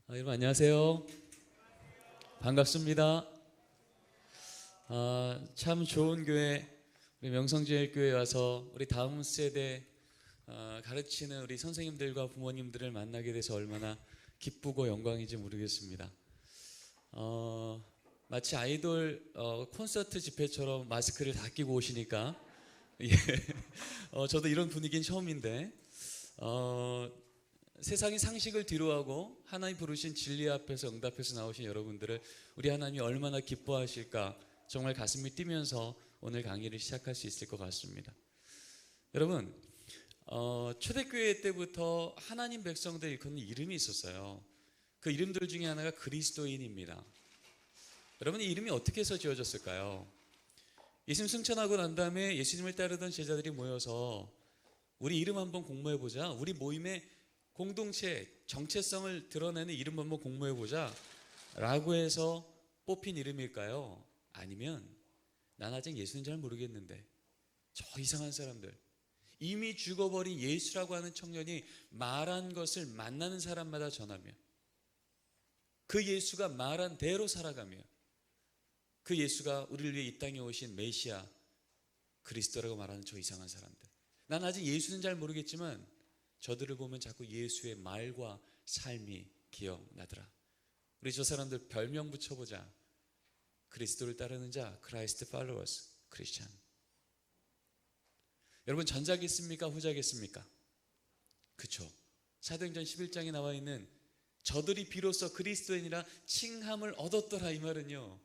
여러분 안녕하세요. 반갑습니다. 참 좋은 교회, 우리 명성제일교회 와서 우리 다음 세대 가르치는 우리 선생님들과 부모님들을 만나게 돼서 얼마나 기쁘고 영광인지 모르겠습니다. 마치 아이돌 콘서트 집회처럼 마스크를 다 끼고 오시니까 예, 저도 이런 분위기는 처음인데 세상의 상식을 뒤로하고 하나님 부르신 진리 앞에서 응답해서 나오신 여러분들을 우리 하나님이 얼마나 기뻐하실까 정말 가슴이 뛰면서 오늘 강의를 시작할 수 있을 것 같습니다. 여러분, 초대교회 때부터 하나님 백성들 일컫는 이름이 있었어요. 그 이름들 중에 하나가 그리스도인입니다. 여러분, 이 이름이 어떻게 해서 지어졌을까요? 예수님 승천하고 난 다음에 예수님을 따르던 제자들이 모여서 우리 이름 한번 공모해보자, 우리 모임의 공동체 정체성을 드러내는 이름 한번 공모해보자 라고 해서 뽑힌 이름일까요? 아니면 난 아직 예수는 잘 모르겠는데 저 이상한 사람들, 이미 죽어버린 예수라고 하는 청년이 말한 것을 만나는 사람마다 전하며 그 예수가 말한 대로 살아가며 그 예수가 우리를 위해 이 땅에 오신 메시아 그리스도라고 말하는 저 이상한 사람들, 난 아직 예수는 잘 모르겠지만 저들을 보면 자꾸 예수의 말과 삶이 기억나더라. 우리 저 사람들 별명 붙여보자. 그리스도를 따르는 자, Christ followers, 크리스찬. 여러분, 전자겠습니까? 후자겠습니까? 그쵸. 사도행전 11장에 나와 있는 저들이 비로소 그리스도인이라 칭함을 얻었더라, 이 말은요,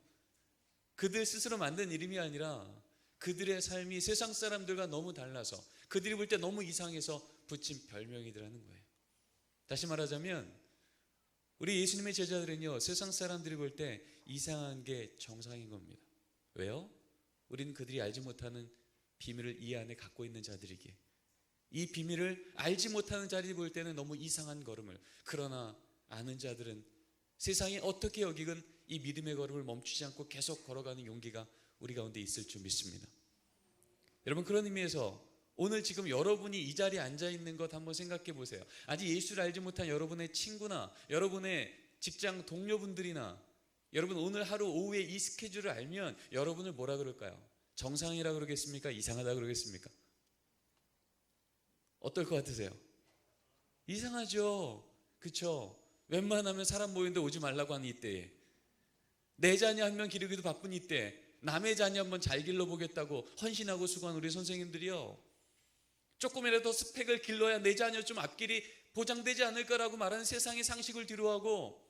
그들 스스로 만든 이름이 아니라 그들의 삶이 세상 사람들과 너무 달라서, 그들이 볼 때 너무 이상해서 붙인 별명이더라는 거예요. 다시 말하자면 우리 예수님의 제자들은요, 세상 사람들이 볼 때 이상한 게 정상인 겁니다. 왜요? 우리는 그들이 알지 못하는 비밀을 이 안에 갖고 있는 자들이기에 이 비밀을 알지 못하는 자들이 볼 때는 너무 이상한 걸음을, 그러나 아는 자들은 세상이 어떻게 여기건 이 믿음의 걸음을 멈추지 않고 계속 걸어가는 용기가 우리 가운데 있을 줄 믿습니다. 여러분, 그런 의미에서 오늘 지금 여러분이 이 자리에 앉아있는 것 한번 생각해 보세요. 아직 예수를 알지 못한 여러분의 친구나 여러분의 직장 동료분들이나 여러분 오늘 하루 오후에 이 스케줄을 알면 여러분을 뭐라 그럴까요? 정상이라 그러겠습니까? 이상하다 그러겠습니까? 어떨 것 같으세요? 이상하죠? 그쵸? 웬만하면 사람 모이는데 오지 말라고 하는 이때에, 내 자녀 한 명 기르기도 바쁜 이때 남의 자녀 한번 잘 길러보겠다고 헌신하고 수고한 우리 선생님들이요, 조금이라도 스펙을 길러야 내 자녀 좀 앞길이 보장되지 않을까라고 말하는 세상의 상식을 뒤로하고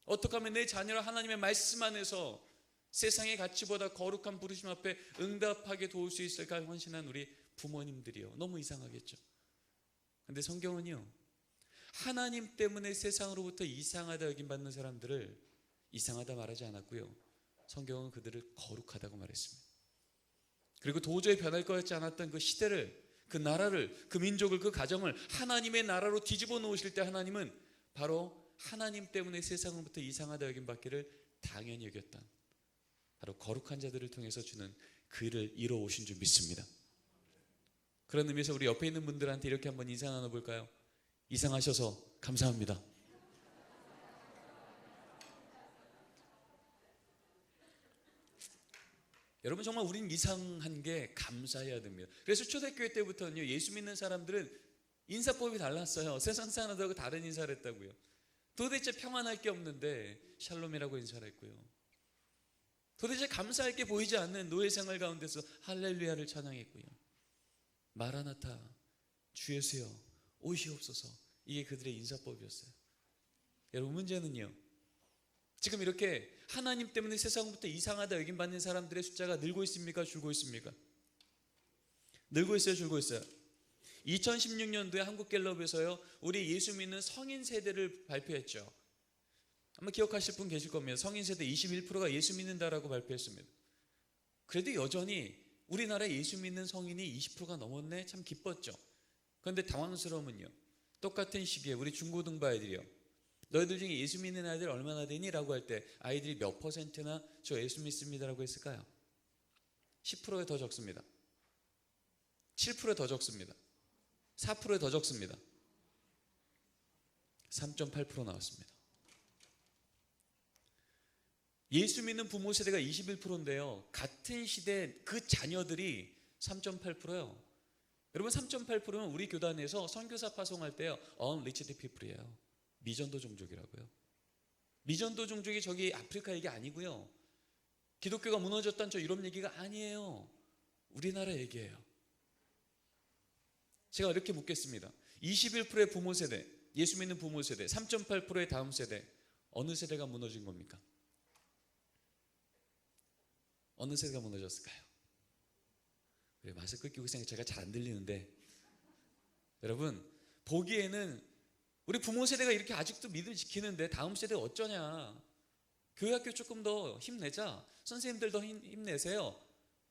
어떻게 하면 내 자녀를 하나님의 말씀 안에서 세상의 가치보다 거룩한 부르심 앞에 응답하게 도울 수 있을까 헌신한 우리 부모님들이요, 너무 이상하겠죠. 근데 성경은요, 하나님 때문에 세상으로부터 이상하다 여김받는 사람들을 이상하다 말하지 않았고요, 성경은 그들을 거룩하다고 말했습니다. 그리고 도저히 변할 것 같지 않았던 그 시대를, 그 나라를, 그 민족을, 그 가정을 하나님의 나라로 뒤집어 놓으실 때 하나님은 바로 하나님 때문에 세상으로부터 이상하다 여김받기를 당연히 여겼던 바로 거룩한 자들을 통해서 주는 그 일을 이루어 오신 줄 믿습니다. 그런 의미에서 우리 옆에 있는 분들한테 이렇게 한번 인사 나눠볼까요? 이상하셔서 감사합니다. 여러분, 정말 우리는 이상한 게 감사해야 됩니다. 그래서 초대교회 때부터는요, 예수 믿는 사람들은 인사법이 달랐어요. 세상 사람들하고 다른 인사를 했다고요. 도대체 평안할 게 없는데 샬롬이라고 인사를 했고요, 도대체 감사할 게 보이지 않는 노예 생활 가운데서 할렐루야를 찬양했고요, 마라나타, 주 예수여 오시옵소서, 이게 그들의 인사법이었어요. 여러분, 문제는요, 지금 이렇게 하나님 때문에 세상부터 이상하다 여김받는 사람들의 숫자가 늘고 있습니까? 줄고 있습니까? 늘고 있어요? 줄고 있어요? 2016년도에 한국갤럽에서요, 우리 예수 믿는 성인 세대를 발표했죠. 아마 기억하실 분 계실 겁니다. 성인 세대 21%가 예수 믿는다라고 발표했습니다. 그래도 여전히 우리나라에 예수 믿는 성인이 20%가 넘었네, 참 기뻤죠. 그런데 당황스러움은요, 똑같은 시기에 우리 중고등부 아이들이요, 너희들 중에 예수 믿는 아이들 얼마나 되니? 라고 할 때 아이들이 몇 퍼센트나 저 예수 믿습니다 라고 했을까요? 10%에 더 적습니다. 7%에 더 적습니다. 4%에 더 적습니다. 3.8% 나왔습니다. 예수 믿는 부모 세대가 21%인데요. 같은 시대 그 자녀들이 3.8%예요. 여러분 3.8%면 우리 교단에서 선교사 파송할 때요. unreached people이에요. 미전도 종족이라고요. 미전도 종족이 저기 아프리카 얘기 아니고요. 기독교가 무너졌다는 저 유럽 얘기가 아니에요. 우리나라 얘기예요. 제가 이렇게 묻겠습니다. 21%의 부모 세대, 예수 믿는 부모 세대, 3.8%의 다음 세대, 어느 세대가 무너진 겁니까? 어느 세대가 무너졌을까요? 그래, 마스크 끼고 있으니까 제가 잘 안 들리는데, 여러분 보기에는 우리 부모 세대가 이렇게 아직도 믿음 지키는데 다음 세대 어쩌냐? 교회 학교 조금 더 힘내자. 선생님들도 힘내세요.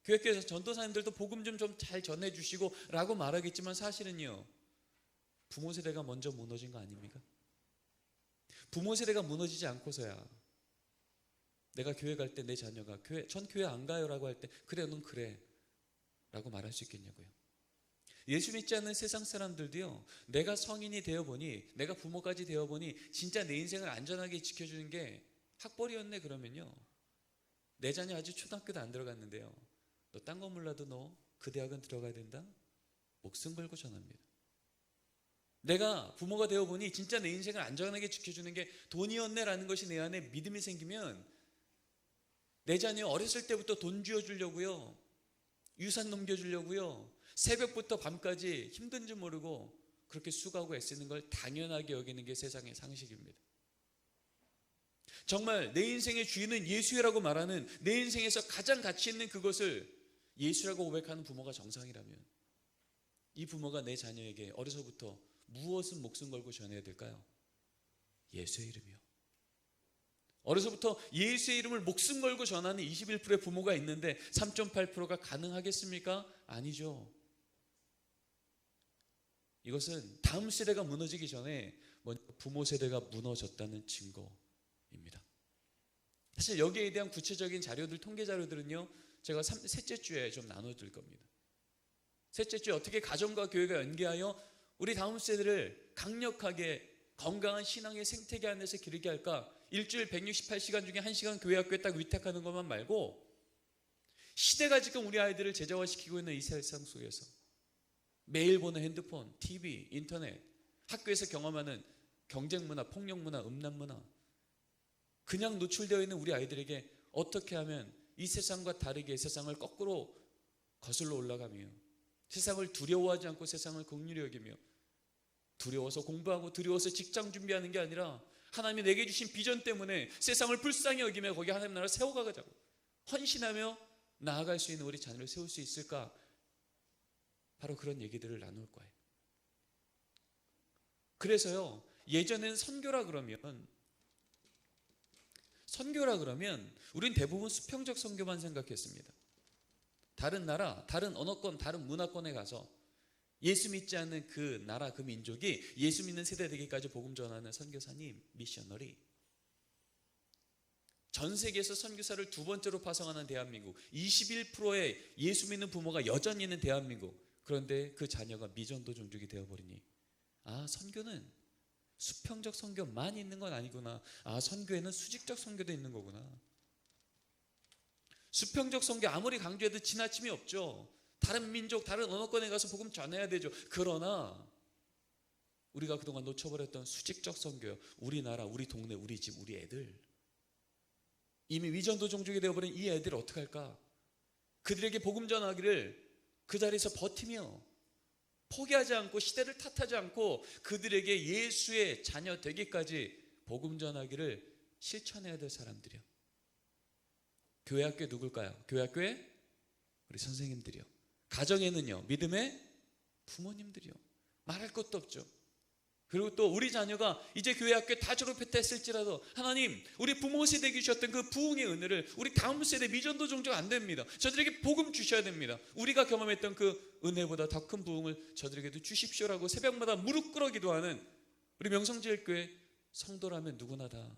교회 학교에서 전도사님들도 복음 좀 잘 전해주시고 라고 말하겠지만 사실은요, 부모 세대가 먼저 무너진 거 아닙니까? 부모 세대가 무너지지 않고서야 내가 교회 갈 때 내 자녀가 전 교회 안 가요 라고 할 때 그래 넌 그래 라고 말할 수 있겠냐고요. 예수 믿지 않는 세상 사람들도요, 내가 성인이 되어보니, 내가 부모까지 되어보니 진짜 내 인생을 안전하게 지켜주는 게 학벌이었네 그러면요, 내 자녀 아직 초등학교도 안 들어갔는데요, 너 딴 거 몰라도 너 그 대학은 들어가야 된다? 목숨 걸고 전합니다. 내가 부모가 되어보니 진짜 내 인생을 안전하게 지켜주는 게 돈이었네 라는 것이 내 안에 믿음이 생기면 내 자녀 어렸을 때부터 돈 쥐어주려고요, 유산 넘겨주려고요, 새벽부터 밤까지 힘든 줄 모르고 그렇게 수고하고 애쓰는 걸 당연하게 여기는 게 세상의 상식입니다. 정말 내 인생의 주인은 예수라고 말하는, 내 인생에서 가장 가치 있는 그것을 예수라고 고백하는 부모가 정상이라면, 이 부모가 내 자녀에게 어려서부터 무엇은 목숨 걸고 전해야 될까요? 예수의 이름이요. 어려서부터 예수의 이름을 목숨 걸고 전하는 21%의 부모가 있는데 3.8%가 가능하겠습니까? 아니죠. 이것은 다음 세대가 무너지기 전에 먼저 부모 세대가 무너졌다는 증거입니다. 사실 여기에 대한 구체적인 자료들, 통계 자료들은요, 제가 셋째 주에 좀 나눠드릴 겁니다. 셋째 주에 어떻게 가정과 교회가 연계하여 우리 다음 세대를 강력하게 건강한 신앙의 생태계 안에서 기르게 할까? 일주일 168시간 중에 1시간 교회 학교에 딱 위탁하는 것만 말고, 시대가 지금 우리 아이들을 제자화시키고 있는 이 세상 속에서 매일 보는 핸드폰, TV, 인터넷, 학교에서 경험하는 경쟁 문화, 폭력 문화, 음란 문화, 그냥 노출되어 있는 우리 아이들에게 어떻게 하면 이 세상과 다르게 세상을 거꾸로 거슬러 올라가며 세상을 두려워하지 않고 세상을 긍휼히 여기며, 두려워서 공부하고 두려워서 직장 준비하는 게 아니라 하나님이 내게 주신 비전 때문에 세상을 불쌍히 여기며 거기 하나님 나라를 세워가자고 헌신하며 나아갈 수 있는 우리 자녀를 세울 수 있을까? 바로 그런 얘기들을 나눌 거예요. 그래서요, 예전엔 선교라 그러면 우린 대부분 수평적 선교만 생각했습니다. 다른 나라, 다른 언어권, 다른 문화권에 가서 예수 믿지 않는 그 나라, 그 민족이 예수 믿는 세대 되기까지 복음 전하는 선교사님, 미셔너리. 전 세계에서 선교사를 두 번째로 파송하는 대한민국, 21%의 예수 믿는 부모가 여전히 있는 대한민국. 그런데 그 자녀가 미전도 종족이 되어버리니, 아, 선교는 수평적 선교만 있는 건 아니구나. 아, 선교에는 수직적 선교도 있는 거구나. 수평적 선교 아무리 강조해도 지나침이 없죠. 다른 민족, 다른 언어권에 가서 복음 전해야 되죠. 그러나 우리가 그동안 놓쳐버렸던 수직적 선교요, 우리 나라, 우리 동네, 우리 집, 우리 애들, 이미 위전도 종족이 되어버린 이 애들 어떻게 할까? 그들에게 복음 전하기를 그 자리에서 버티며 포기하지 않고 시대를 탓하지 않고 그들에게 예수의 자녀 되기까지 복음 전하기를 실천해야 될 사람들이요. 교회 학교에 누굴까요? 교회 학교에 우리 선생님들이요. 가정에는요, 믿음의 부모님들이요. 말할 것도 없죠. 그리고 또 우리 자녀가 이제 교회 학교 다 졸업했다 했을지라도 하나님, 우리 부모 세대에 주셨던 그 부흥의 은혜를 우리 다음 세대 미전도 종족 안 됩니다. 저들에게 복음 주셔야 됩니다. 우리가 경험했던 그 은혜보다 더 큰 부흥을 저들에게도 주십시오라고 새벽마다 무릎 꿇어 기도하는 우리 명성제일교회 성도라면 누구나 다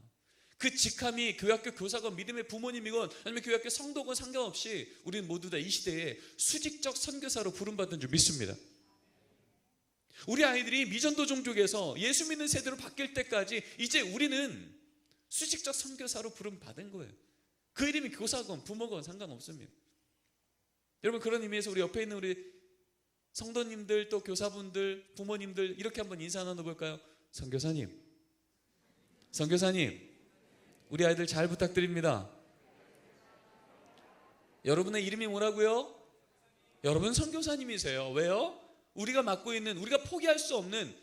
그 직함이 교회 학교 교사건 믿음의 부모님이건 아니면 교회 학교 성도건 상관없이 우리는 모두 다 이 시대에 수직적 선교사로 부름받은 줄 믿습니다. 우리 아이들이 미전도 종족에서 예수 믿는 세대로 바뀔 때까지 이제 우리는 수직적 선교사로 부름받은 거예요. 그 이름이 교사건 부모건 상관없습니다. 여러분, 그런 의미에서 우리 옆에 있는 우리 성도님들, 또 교사분들, 부모님들 이렇게 한번 인사 나눠볼까요? 선교사님, 우리 아이들 잘 부탁드립니다. 여러분의 이름이 뭐라고요? 여러분 선교사님이세요. 왜요? 우리가 맡고 있는, 우리가 포기할 수 없는,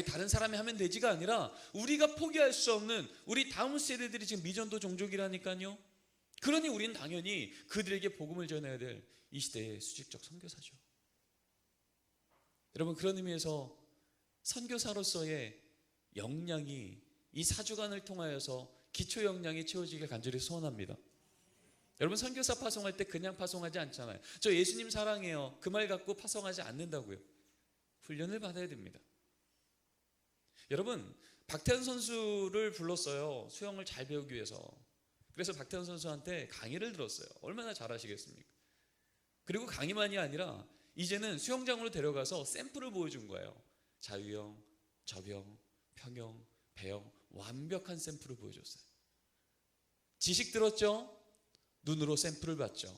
다른 사람이 하면 되지가 아니라 우리가 포기할 수 없는 우리 다음 세대들이 지금 미전도 종족이라니까요. 그러니 우리는 당연히 그들에게 복음을 전해야 될 이 시대의 수직적 선교사죠. 여러분, 그런 의미에서 선교사로서의 역량이 이 사주간을 통하여서 기초 역량이 채워지길 간절히 소원합니다. 여러분, 선교사 파송할 때 그냥 파송하지 않잖아요. 저 예수님 사랑해요, 그 말 갖고 파송하지 않는다고요. 훈련을 받아야 됩니다. 여러분, 박태환 선수를 불렀어요. 수영을 잘 배우기 위해서. 그래서 박태환 선수한테 강의를 들었어요. 얼마나 잘하시겠습니까? 그리고 강의만이 아니라 이제는 수영장으로 데려가서 샘플을 보여준 거예요. 자유형, 접영, 평영, 배영, 완벽한 샘플을 보여줬어요. 지식 들었죠? 눈으로 샘플을 봤죠.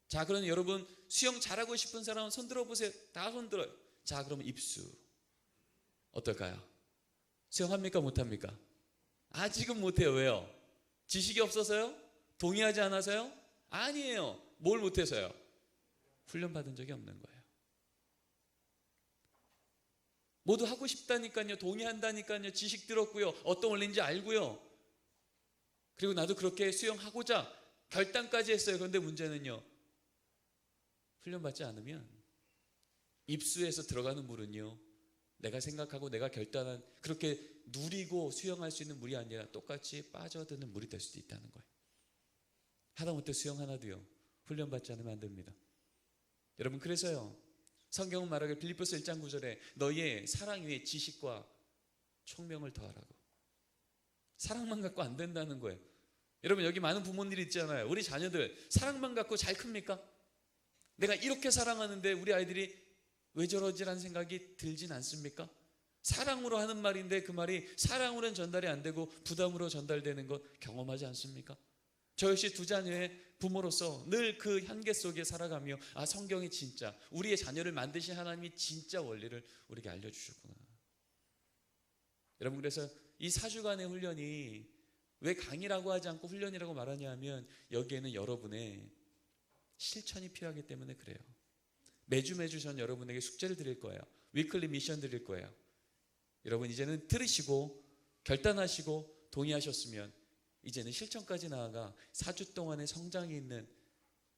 자, 그럼 여러분, 수영 잘하고 싶은 사람은 손 들어보세요. 다 손 들어요. 자, 그럼 입수 어떨까요? 수영합니까? 못합니까? 아직은 못해요. 왜요? 지식이 없어서요? 동의하지 않아서요? 아니에요. 뭘 못해서요? 훈련받은 적이 없는 거예요. 모두 하고 싶다니까요. 동의한다니까요. 지식 들었고요. 어떤 원리인지 알고요. 그리고 나도 그렇게 수영하고자 결단까지 했어요. 그런데 문제는요, 훈련받지 않으면 입수해서 들어가는 물은요, 내가 생각하고 내가 결단한, 그렇게 누리고 수영할 수 있는 물이 아니라 똑같이 빠져드는 물이 될 수도 있다는 거예요. 하다못해 수영 하나도요, 훈련받지 않으면 안 됩니다. 여러분, 그래서요, 성경은 말하길 빌립보서 1장 9절에 너희의 사랑 위에 지식과 총명을 더하라고. 사랑만 갖고 안 된다는 거예요. 여러분, 여기 많은 부모님들이 있잖아요. 우리 자녀들 사랑만 갖고 잘 큽니까? 내가 이렇게 사랑하는데 우리 아이들이 왜 저러지라는 생각이 들진 않습니까? 사랑으로 하는 말인데 그 말이 사랑으로는 전달이 안 되고 부담으로 전달되는 것 경험하지 않습니까? 저 역시 두 자녀의 부모로서 늘 그 한계 속에 살아가며, 성경이 진짜 우리의 자녀를 만드신 하나님이 진짜 원리를 우리에게 알려주셨구나. 여러분, 그래서 이 4주간의 훈련이 왜 강의라고 하지 않고 훈련이라고 말하냐 하면, 여기에는 여러분의 실천이 필요하기 때문에 그래요. 매주 전 여러분에게 숙제를 드릴 거예요. 위클리 미션 드릴 거예요. 여러분, 이제는 들으시고 결단하시고 동의하셨으면 이제는 실천까지 나아가 4주 동안의 성장이 있는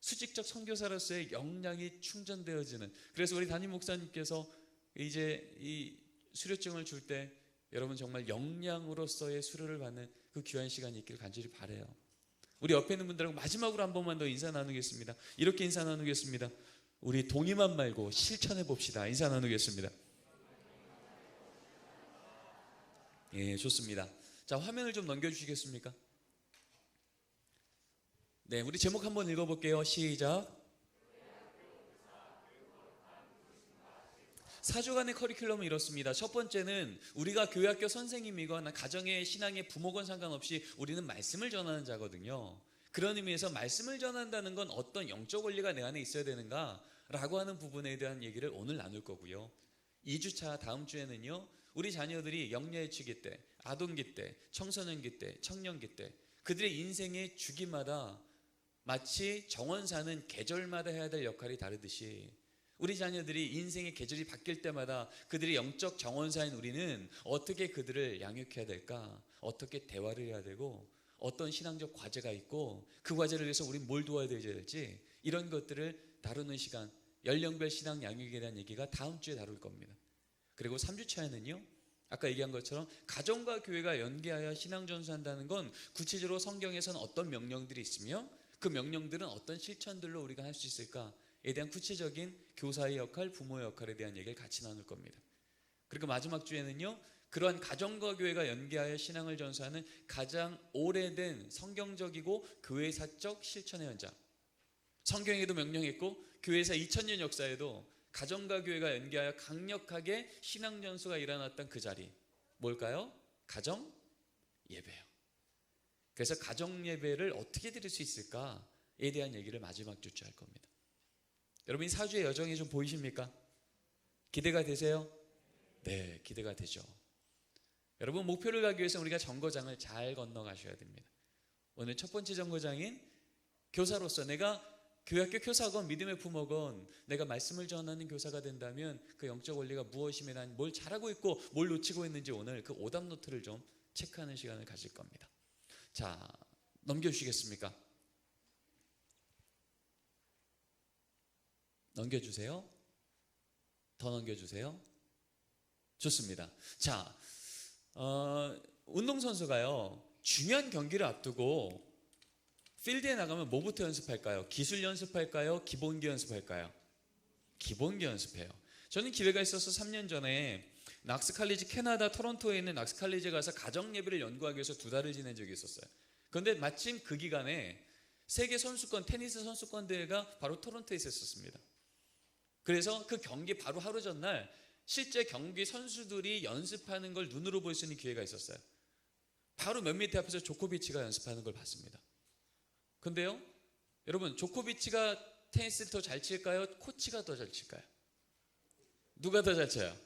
수직적 선교사로서의 역량이 충전되어지는, 그래서 우리 담임 목사님께서 이제 이 수료증을 줄 때 여러분 정말 역량으로서의 수료를 받는 그 귀한 시간이 있기를 간절히 바라요. 우리 옆에 있는 분들하고 마지막으로 한 번만 더 인사 나누겠습니다. 이렇게 인사 나누겠습니다. 우리 동의만 말고 실천해 봅시다. 인사 나누겠습니다. 예, 좋습니다. 자, 화면을 좀 넘겨주시겠습니까? 네, 우리 제목 한번 읽어볼게요. 시작. 4주간의 커리큘럼은 이렇습니다. 첫 번째는 우리가 교회학교 선생님이거나 가정의 신앙의 부모건 상관없이 우리는 말씀을 전하는 자거든요. 그런 의미에서 말씀을 전한다는 건 어떤 영적 원리가 내 안에 있어야 되는가 라고 하는 부분에 대한 얘기를 오늘 나눌 거고요. 2주차 다음 주에는요, 우리 자녀들이 영예치기 때, 아동기 때, 청소년기 때, 청년기 때 그들의 인생의 주기마다 마치 정원 사는 계절마다 해야 될 역할이 다르듯이, 우리 자녀들이 인생의 계절이 바뀔 때마다 그들의 영적 정원사인 우리는 어떻게 그들을 양육해야 될까, 어떻게 대화를 해야 되고, 어떤 신앙적 과제가 있고 그 과제를 위해서 우리 뭘 도와야 될지, 이런 것들을 다루는 시간, 연령별 신앙 양육에 대한 얘기가 다음 주에 다룰 겁니다. 그리고 3주차에는요, 아까 얘기한 것처럼 가정과 교회가 연계하여 신앙 전수한다는 건 구체적으로 성경에서는 어떤 명령들이 있으며 그 명령들은 어떤 실천들로 우리가 할 수 있을까에 대한 구체적인 교사의 역할, 부모의 역할에 대한 얘기를 같이 나눌 겁니다. 그리고 마지막 주에는요, 그러한 가정과 교회가 연계하여 신앙을 전수하는 가장 오래된 성경적이고 교회사적 실천의 현장, 성경에도 명령했고 교회사 2000년 역사에도 가정과 교회가 연계하여 강력하게 신앙 전수가 일어났던 그 자리, 뭘까요? 가정 예배요. 그래서 가정 예배를 어떻게 드릴 수 있을까에 대한 얘기를 마지막 주째 할 겁니다. 여러분, 이 4주의 여정이 좀 보이십니까? 기대가 되세요? 네, 기대가 되죠. 여러분, 목표를 가기 위해서 우리가 정거장을 잘 건너가셔야 됩니다. 오늘 첫 번째 정거장인 교사로서 내가 교회학교 교사건 믿음의 부모건 내가 말씀을 전하는 교사가 된다면 그 영적 원리가 무엇이며 난 뭘 잘하고 있고 뭘 놓치고 있는지 오늘 그 오답 노트를 좀 체크하는 시간을 가질 겁니다. 자, 넘겨주시겠습니까? 넘겨주세요. 더 넘겨주세요. 좋습니다. 자, 운동선수가요, 중요한 경기를 앞두고 필드에 나가면 뭐부터 연습할까요? 기술 연습할까요? 기본기 연습할까요? 기본기 연습해요. 저는 기회가 있어서 3년 전에 낙스칼리지, 캐나다 토론토에 있는 낙스칼리지에 가서 가정예배를 연구하기 위해서 2달을 지낸 적이 있었어요. 그런데 마침 그 기간에 세계 선수권, 테니스 선수권 대회가 바로 토론토에 있었습니다. 그래서 그 경기 바로 하루 전날 실제 경기 선수들이 연습하는 걸 눈으로 볼 수 있는 기회가 있었어요. 바로 몇 미터 앞에서 조코비치가 연습하는 걸 봤습니다. 근데요, 여러분, 조코비치가 테니스를 더 잘 칠까요? 코치가 더 잘 칠까요? 누가 더 잘 쳐요?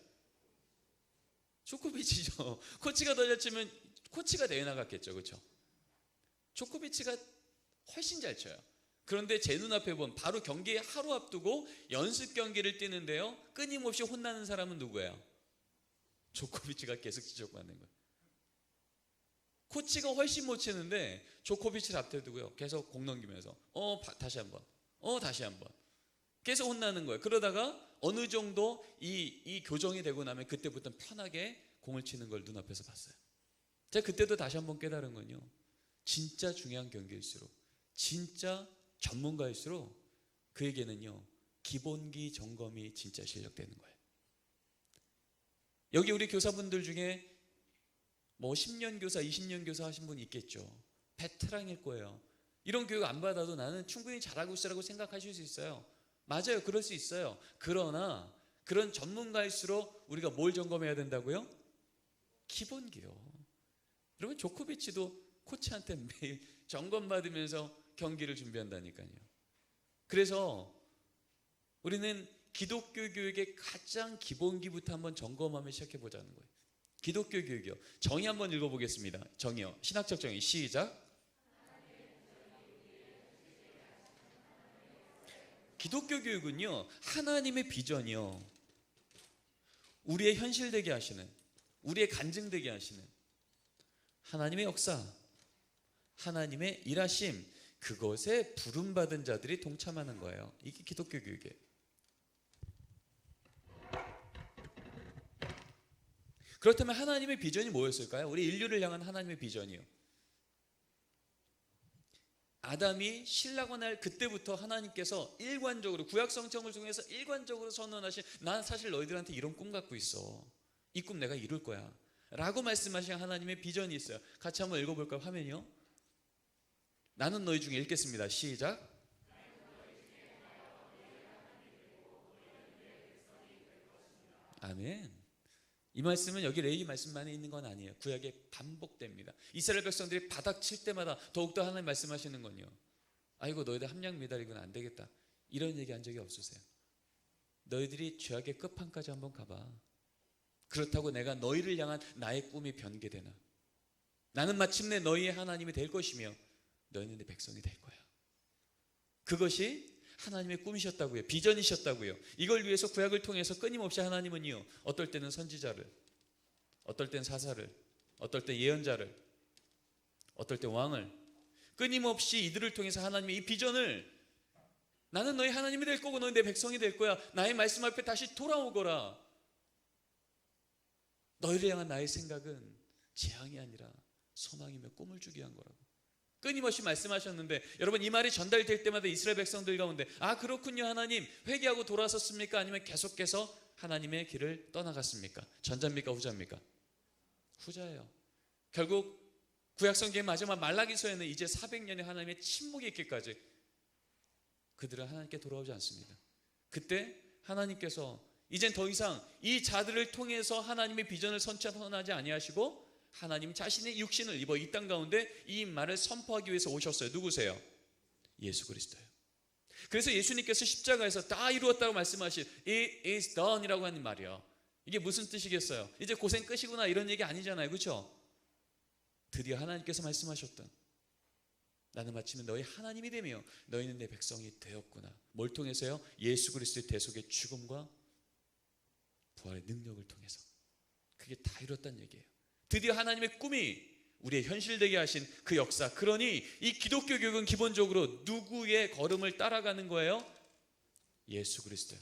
조코비치죠. 코치가 더 잘 치면 코치가 대회 나갔겠죠, 그렇죠? 조코비치가 훨씬 잘 쳐요. 그런데 제 눈앞에 본 바로 경기 하루 앞두고 연습 경기를 뛰는데요, 끊임없이 혼나는 사람은 누구예요? 조코비치가 계속 지적받는 거예요. 코치가 훨씬 못 치는데 조코비치를 앞에 두고요, 계속 공 넘기면서 다시 한번, 다시 한번 계속 혼나는 거예요. 그러다가 어느 정도 이 교정이 되고 나면 그때부터 편하게 공을 치는 걸 눈앞에서 봤어요. 제가 그때도 다시 한번 깨달은 건요, 진짜 중요한 경기일수록, 진짜 전문가일수록 그에게는요, 기본기 점검이 진짜 실력되는 거예요. 여기 우리 교사분들 중에 뭐 10년 교사, 20년 교사 하신 분 있겠죠. 베테랑일 거예요. 이런 교육 안 받아도 나는 충분히 잘하고 있으라고 생각하실 수 있어요. 맞아요, 그럴 수 있어요. 그러나 그런 전문가일수록 우리가 뭘 점검해야 된다고요? 기본기요. 여러분, 조코비치도 코치한테 매일 점검받으면서 경기를 준비한다니까요. 그래서 우리는 기독교 교육의 가장 기본기부터 한번 점검하며 시작해 보자는 거예요. 기독교 교육이요. 정의 한번 읽어보겠습니다. 정의요. 신학적 정의 시작. 기독교 교육은요, 하나님의 비전이요, 우리의 현실되게 하시는, 우리의 간증되게 하시는 하나님의 역사, 하나님의 일하심, 그것에 부름받은 자들이 동참하는 거예요. 이게 기독교 교육이에요. 그렇다면 하나님의 비전이 뭐였을까요? 우리 인류를 향한 하나님의 비전이요, 아담이 신라고 날 그때부터 하나님께서 일관적으로 구약 성경을 통해서 일관적으로 선언하신, 난 사실 너희들한테 이런 꿈 갖고 있어, 이 꿈 내가 이룰 거야 라고 말씀하신 하나님의 비전이 있어요. 같이 한번 읽어볼까요? 화면이요. 나는 너희 중에, 읽겠습니다. 시작. 아멘. 이 말씀은 여기 레위 말씀만에 있는 건 아니에요. 구약에 반복됩니다. 이스라엘 백성들이 바닥 칠 때마다 더욱더 하나님 말씀하시는 건요, 아이고 너희들 함량 미달이구나, 안 되겠다, 이런 얘기 한 적이 없으세요? 너희들이 죄악의 끝판까지 한번 가봐. 그렇다고 내가 너희를 향한 나의 꿈이 변개되나? 나는 마침내 너희의 하나님이 될 것이며 너희는 내 백성이 될 거야. 그것이 하나님의 꿈이셨다고요. 비전이셨다고요. 이걸 위해서 구약을 통해서 끊임없이 하나님은요, 어떨 때는 선지자를, 어떨 땐 사사를, 어떨 때 예언자를, 어떨 때 왕을, 끊임없이 이들을 통해서 하나님의 이 비전을, 나는 너희 하나님이 될 거고 너희 내 백성이 될 거야, 나의 말씀 앞에 다시 돌아오거라, 너희를 향한 나의 생각은 재앙이 아니라 소망이며 꿈을 주기 위한 거라고 끊임없이 말씀하셨는데, 여러분, 이 말이 전달될 때마다 이스라엘 백성들 가운데, 아 그렇군요 하나님, 회개하고 돌아섰습니까? 아니면 계속해서 하나님의 길을 떠나갔습니까? 전자입니까? 후자입니까? 후자예요. 결국 구약성경의 마지막 말라기서에는 이제 400년의 하나님의 침묵이 있기까지 그들은 하나님께 돌아오지 않습니다. 그때 하나님께서 이젠 더 이상 이 자들을 통해서 하나님의 비전을 선언하지 아니하시고 하나님 자신의 육신을 입어 이 땅 가운데 이 말을 선포하기 위해서 오셨어요. 누구세요? 예수 그리스도예요. 그래서 예수님께서 십자가에서 다 이루었다고 말씀하신 It is done 이라고 하는 말이요. 이게 무슨 뜻이겠어요? 이제 고생 끝이구나 이런 얘기 아니잖아요. 그렇죠? 드디어 하나님께서 말씀하셨던 나는 마침내 너희 하나님이 되며 너희는 내 백성이 되었구나. 뭘 통해서요? 예수 그리스도의 대속의 죽음과 부활의 능력을 통해서. 그게 다 이뤘다는 얘기예요. 드디어 하나님의 꿈이 우리의 현실되게 하신 그 역사. 그러니 이 기독교 교육은 기본적으로 누구의 걸음을 따라가는 거예요? 예수 그리스도요.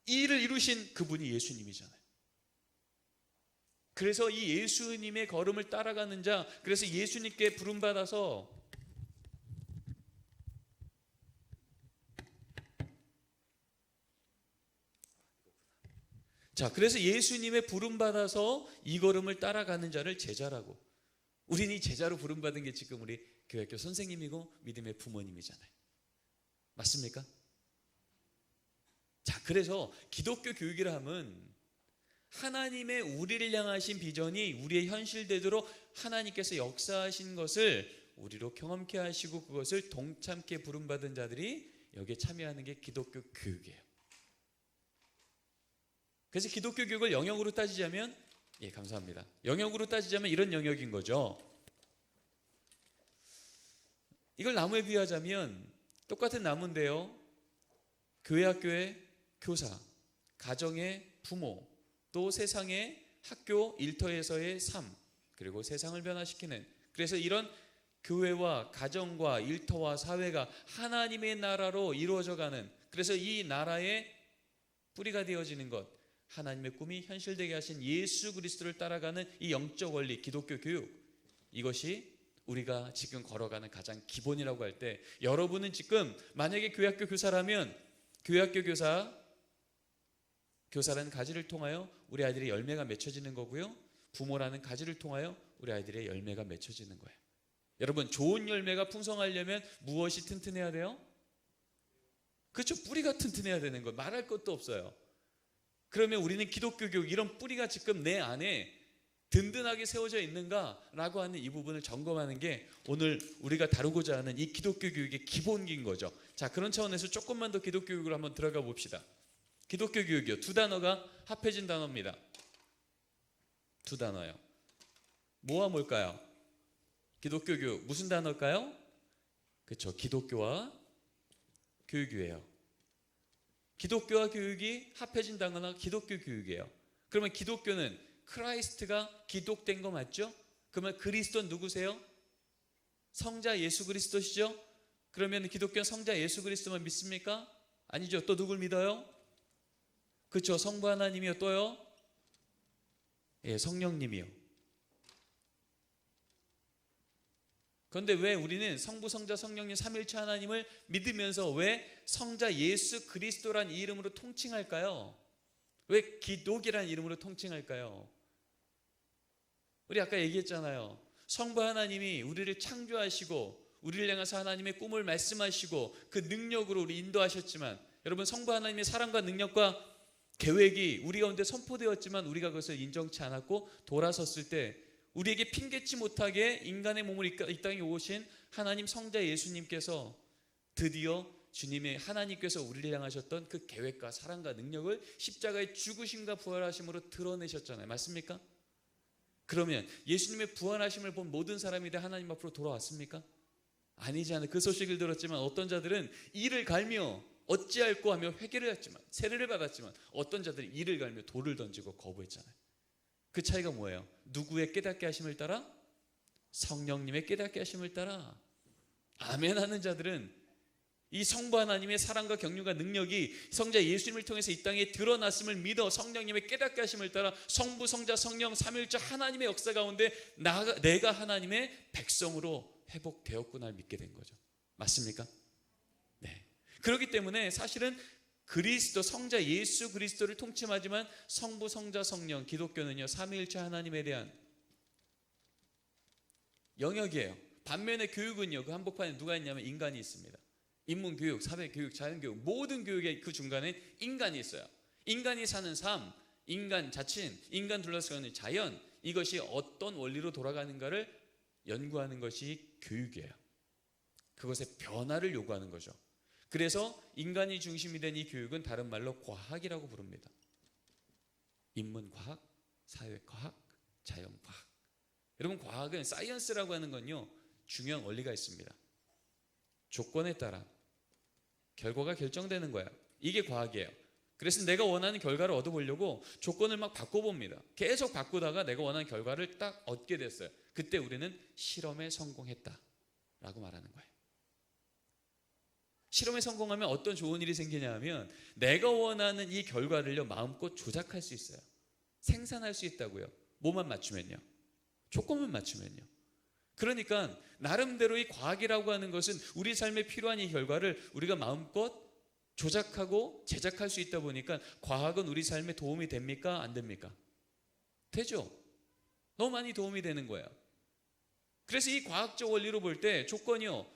이 일을 이루신 그분이 예수님이잖아요. 그래서 이 예수님의 걸음을 따라가는 자, 그래서 예수님께 부름받아서 그래서 예수님의 부름받아서 이 걸음을 따라가는 자를 제자라고. 우리는 이 제자로 부름받은 게 지금 우리 교회학교 선생님이고 믿음의 부모님이잖아요. 맞습니까? 그래서 기독교 교육이라 하면 하나님의 우리를 향하신 비전이 우리의 현실되도록 하나님께서 역사하신 것을 우리로 경험케 하시고 그것을 동참케 부름받은 자들이 여기에 참여하는 게 기독교 교육이에요. 그래서 기독교 교육을 영역으로 따지자면 감사합니다. 영역으로 따지자면 이런 영역인 거죠. 이걸 나무에 비유하자면 똑같은 나무인데요. 교회 학교의 교사, 가정의 부모, 또 세상의 학교 일터에서의 삶, 그리고 세상을 변화시키는, 그래서 이런 교회와 가정과 일터와 사회가 하나님의 나라로 이루어져가는, 그래서 이 나라의 뿌리가 되어지는 것, 하나님의 꿈이 현실되게 하신 예수 그리스도를 따라가는 이 영적 원리, 기독교 교육, 이것이 우리가 지금 걸어가는 가장 기본이라고 할 때, 여러분은 지금 만약에 교회학교 교사라면 교회학교 교사라는 가지를 통하여 우리 아이들의 열매가 맺혀지는 거고요, 부모라는 가지를 통하여 우리 아이들의 열매가 맺혀지는 거예요. 여러분, 좋은 열매가 풍성하려면 무엇이 튼튼해야 돼요? 그렇죠. 뿌리가 튼튼해야 되는 거예요. 말할 것도 없어요. 그러면 우리는 기독교 교육, 이런 뿌리가 지금 내 안에 든든하게 세워져 있는가라고 하는 이 부분을 점검하는 게 오늘 우리가 다루고자 하는 이 기독교 교육의 기본기인 거죠. 그런 차원에서 조금만 더 기독교 교육으로 한번 들어가 봅시다. 기독교 교육이요. 두 단어가 합해진 단어입니다. 두 단어요. 뭐와 뭘까요? 기독교 교육. 무슨 단어일까요? 그렇죠. 기독교와 교육이에요. 기독교와 교육이 합해진 단어가 기독교 교육이에요. 그러면 기독교는 크라이스트가 기독된 거 맞죠? 그러면 그리스도는 누구세요? 성자 예수 그리스도시죠? 그러면 기독교는 성자 예수 그리스도만 믿습니까? 아니죠. 또 누굴 믿어요? 그렇죠. 성부 하나님이요. 또요? 성령님이요. 그런데 왜 우리는 성부, 성자, 성령님 삼위일체 하나님을 믿으면서 왜 성자 예수 그리스도란 이름으로 통칭할까요? 왜 기독이라는 이름으로 통칭할까요? 우리 아까 얘기했잖아요. 성부 하나님이 우리를 창조하시고 우리를 향해서 하나님의 꿈을 말씀하시고 그 능력으로 우리 인도하셨지만, 여러분, 성부 하나님의 사랑과 능력과 계획이 우리 가운데 선포되었지만 우리가 그것을 인정치 않았고 돌아섰을 때 우리에게 핑계치 못하게 인간의 몸을 이 땅에 오신 하나님 성자 예수님께서 드디어 주님의 하나님께서 우리를 향하셨던 그 계획과 사랑과 능력을 십자가의 죽으심과 부활하심으로 드러내셨잖아요. 맞습니까? 그러면 예수님의 부활하심을 본 모든 사람이 다 하나님 앞으로 돌아왔습니까? 아니지 않아요. 그 소식을 들었지만 어떤 자들은 이를 갈며 어찌할꼬 하며 회개를 했지만, 세례를 받았지만, 어떤 자들이 이를 갈며 돌을 던지고 거부했잖아요. 그 차이가 뭐예요? 누구의 깨닫게 하심을 따라? 성령님의 깨닫게 하심을 따라. 아멘 하는 자들은 이 성부 하나님의 사랑과 경륜과 능력이 성자 예수님을 통해서 이 땅에 드러났음을 믿어 성령님의 깨닫게 하심을 따라 성부, 성자, 성령 삼위일체 하나님의 역사 가운데 내가 하나님의 백성으로 회복되었구나를 믿게 된 거죠. 맞습니까? 네. 그렇기 때문에 사실은 그리스도, 성자 예수 그리스도를 통칭하지만 성부, 성자, 성령, 기독교는요 삼위일체 하나님에 대한 영역이에요. 반면에 교육은요, 그 한복판에 누가 있냐면 인간이 있습니다. 인문교육, 사회교육, 자연교육, 모든 교육의 그 중간에 인간이 있어요. 인간이 사는 삶, 인간 자신, 인간 둘러싸는 자연, 이것이 어떤 원리로 돌아가는가를 연구하는 것이 교육이에요. 그것의 변화를 요구하는 거죠. 그래서 인간이 중심이 된 이 교육은 다른 말로 과학이라고 부릅니다. 인문과학, 사회과학, 자연과학. 여러분, 과학은 사이언스라고 하는 건요, 중요한 원리가 있습니다. 조건에 따라 결과가 결정되는 거야. 이게 과학이에요. 그래서 내가 원하는 결과를 얻어보려고 조건을 막 바꿔봅니다. 계속 바꾸다가 내가 원하는 결과를 딱 얻게 됐어요. 그때 우리는 실험에 성공했다라고 말하는 거예요. 실험에 성공하면 어떤 좋은 일이 생기냐 하면 내가 원하는 이 결과를요, 마음껏 조작할 수 있어요. 생산할 수 있다고요. 뭐만 맞추면요? 조건만 맞추면요. 그러니까 나름대로 이 과학이라고 하는 것은 우리 삶에 필요한 이 결과를 우리가 마음껏 조작하고 제작할 수 있다 보니까 과학은 우리 삶에 도움이 됩니까? 안 됩니까? 되죠. 너무 많이 도움이 되는 거예요. 그래서 이 과학적 원리로 볼 때 조건이요,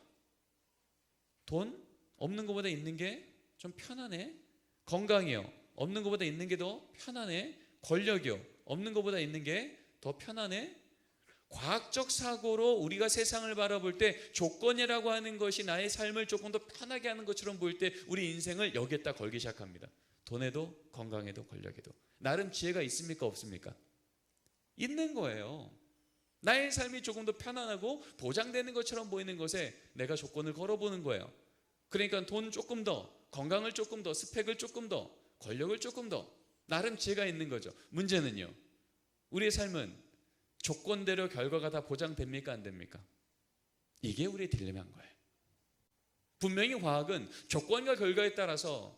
돈 없는 것보다 있는 게 좀 편하네. 건강이요, 없는 것보다 있는 게 더 편하네. 권력이요, 없는 것보다 있는 게 더 편하네. 과학적 사고로 우리가 세상을 바라볼 때 조건이라고 하는 것이 나의 삶을 조금 더 편하게 하는 것처럼 보일 때 우리 인생을 여기에다 걸기 시작합니다. 돈에도 건강에도 권력에도. 나름 지혜가 있습니까? 없습니까? 있는 거예요. 나의 삶이 조금 더 편안하고 보장되는 것처럼 보이는 것에 내가 조건을 걸어보는 거예요. 그러니까 돈 조금 더, 건강을 조금 더, 스펙을 조금 더, 권력을 조금 더. 나름 지혜가 있는 거죠. 문제는요, 우리의 삶은 조건대로 결과가 다 보장됩니까? 안 됩니까? 이게 우리의 딜레마인 거예요. 분명히 과학은 조건과 결과에 따라서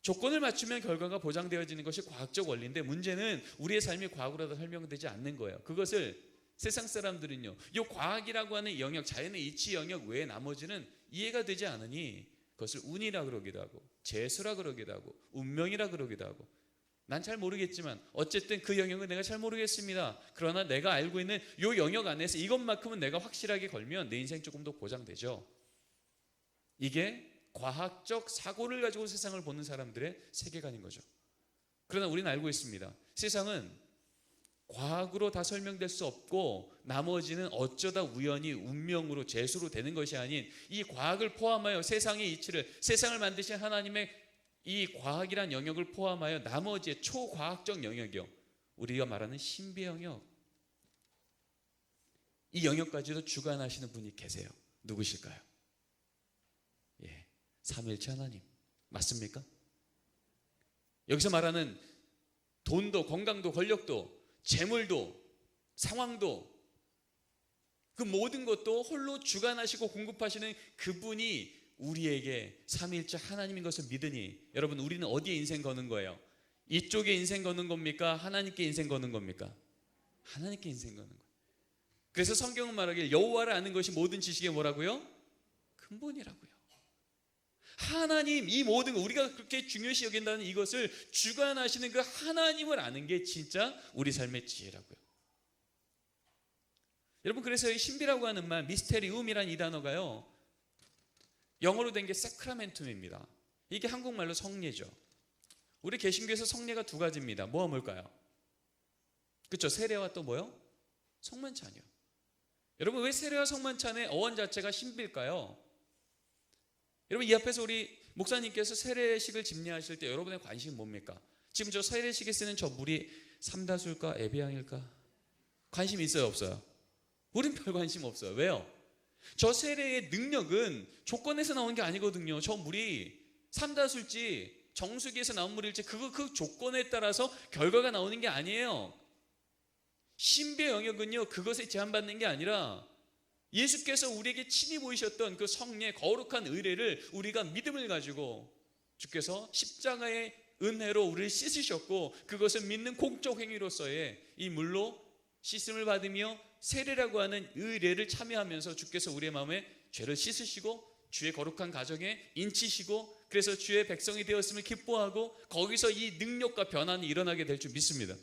조건을 맞추면 결과가 보장되어지는 것이 과학적 원리인데, 문제는 우리의 삶이 과학으로 다 설명되지 않는 거예요. 그것을 세상 사람들은요, 이 과학이라고 하는 영역, 자연의 이치 영역 외에 나머지는 이해가 되지 않으니 그것을 운이라 그러기도 하고 재수라 그러기도 하고 운명이라 그러기도 하고, 난 잘 모르겠지만 어쨌든 그 영역은 내가 잘 모르겠습니다. 그러나 내가 알고 있는 이 영역 안에서 이것만큼은 내가 확실하게 걸면 내 인생 조금 더 보장되죠. 이게 과학적 사고를 가지고 세상을 보는 사람들의 세계관인 거죠. 그러나 우리는 알고 있습니다. 세상은 과학으로 다 설명될 수 없고 나머지는 어쩌다 우연히 운명으로 재수로 되는 것이 아닌 이 과학을 포함하여 세상의 이치를, 세상을 만드신 하나님의 이 과학이란 영역을 포함하여 나머지의 초과학적 영역이요, 우리가 말하는 신비 영역, 이 영역까지도 주관하시는 분이 계세요. 누구실까요? 예, 삼위일체 하나님. 맞습니까? 여기서 말하는 돈도 건강도 권력도 재물도 상황도 그 모든 것도 홀로 주관하시고 공급하시는 그분이 우리에게 삼위일체 하나님인 것을 믿으니, 여러분, 우리는 어디에 인생 거는 거예요? 이쪽에 인생 거는 겁니까? 하나님께 인생 거는 겁니까? 하나님께 인생 거는 거예요. 그래서 성경은 말하길 여호와를 아는 것이 모든 지식의 뭐라고요? 근본이라고요. 하나님, 이 모든 거, 우리가 그렇게 중요시 여긴다는 이것을 주관하시는 그 하나님을 아는 게 진짜 우리 삶의 지혜라고요. 여러분, 그래서 이 신비라고 하는 말, 미스테리움이란 이 단어가요, 영어로 된 게 사크라멘툼입니다. 이게 한국말로 성례죠. 우리 개신교에서 성례가 두 가지입니다. 뭐와 뭘까요? 그렇죠. 세례와 또 뭐요? 성만찬이요. 여러분, 왜 세례와 성만찬의 어원 자체가 신비일까요? 여러분, 이 앞에서 우리 목사님께서 세례식을 집례하실 때 여러분의 관심이 뭡니까? 지금 저 세례식에 쓰는 저 물이 삼다수일까 에비앙일까? 관심 있어요, 없어요? 우린 별 관심 없어요. 왜요? 저 세례의 능력은 조건에서 나오는 게 아니거든요. 저 물이 삼다수일지 정수기에서 나온 물일지 그 조건에 따라서 결과가 나오는 게 아니에요. 신비의 영역은요, 그것에 제한받는 게 아니라 예수께서 우리에게 친히 보이셨던 그 성례, 거룩한 의례를 우리가 믿음을 가지고 주께서 십자가의 은혜로 우리를 씻으셨고, 그것을 믿는 공적 행위로서의 이 물로 씻음을 받으며 세례라고 하는 의례를 참여하면서 주께서 우리의 마음에 죄를 씻으시고 주의 거룩한 가정에 인치시고, 그래서 주의 백성이 되었음을 기뻐하고 거기서 이 능력과 변화는 일어나게 될 줄 믿습니다.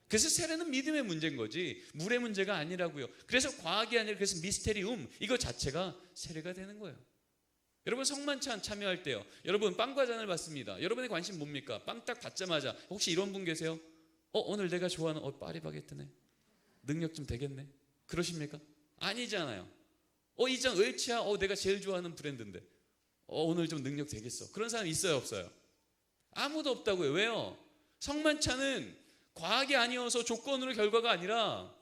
그래서 세례는 믿음의 문제인 거지 물의 문제가 아니라고요. 그래서 과학이 아니라, 그래서 미스테리움, 이거 자체가 세례가 되는 거예요. 여러분, 성만찬 참여할 때요, 여러분 빵과 잔을 받습니다. 여러분의 관심 뭡니까? 빵 딱 받자마자 혹시 이런 분 계세요? 오늘 내가 좋아하는 파리바게뜨네. 능력 좀 되겠네. 그러십니까? 아니잖아요. 이장 웰치야. 내가 제일 좋아하는 브랜드인데. 오늘 좀 능력 되겠어. 그런 사람 있어요, 없어요? 아무도 없다고요. 왜요? 성만찬은 과학이 아니어서 조건으로 결과가 아니라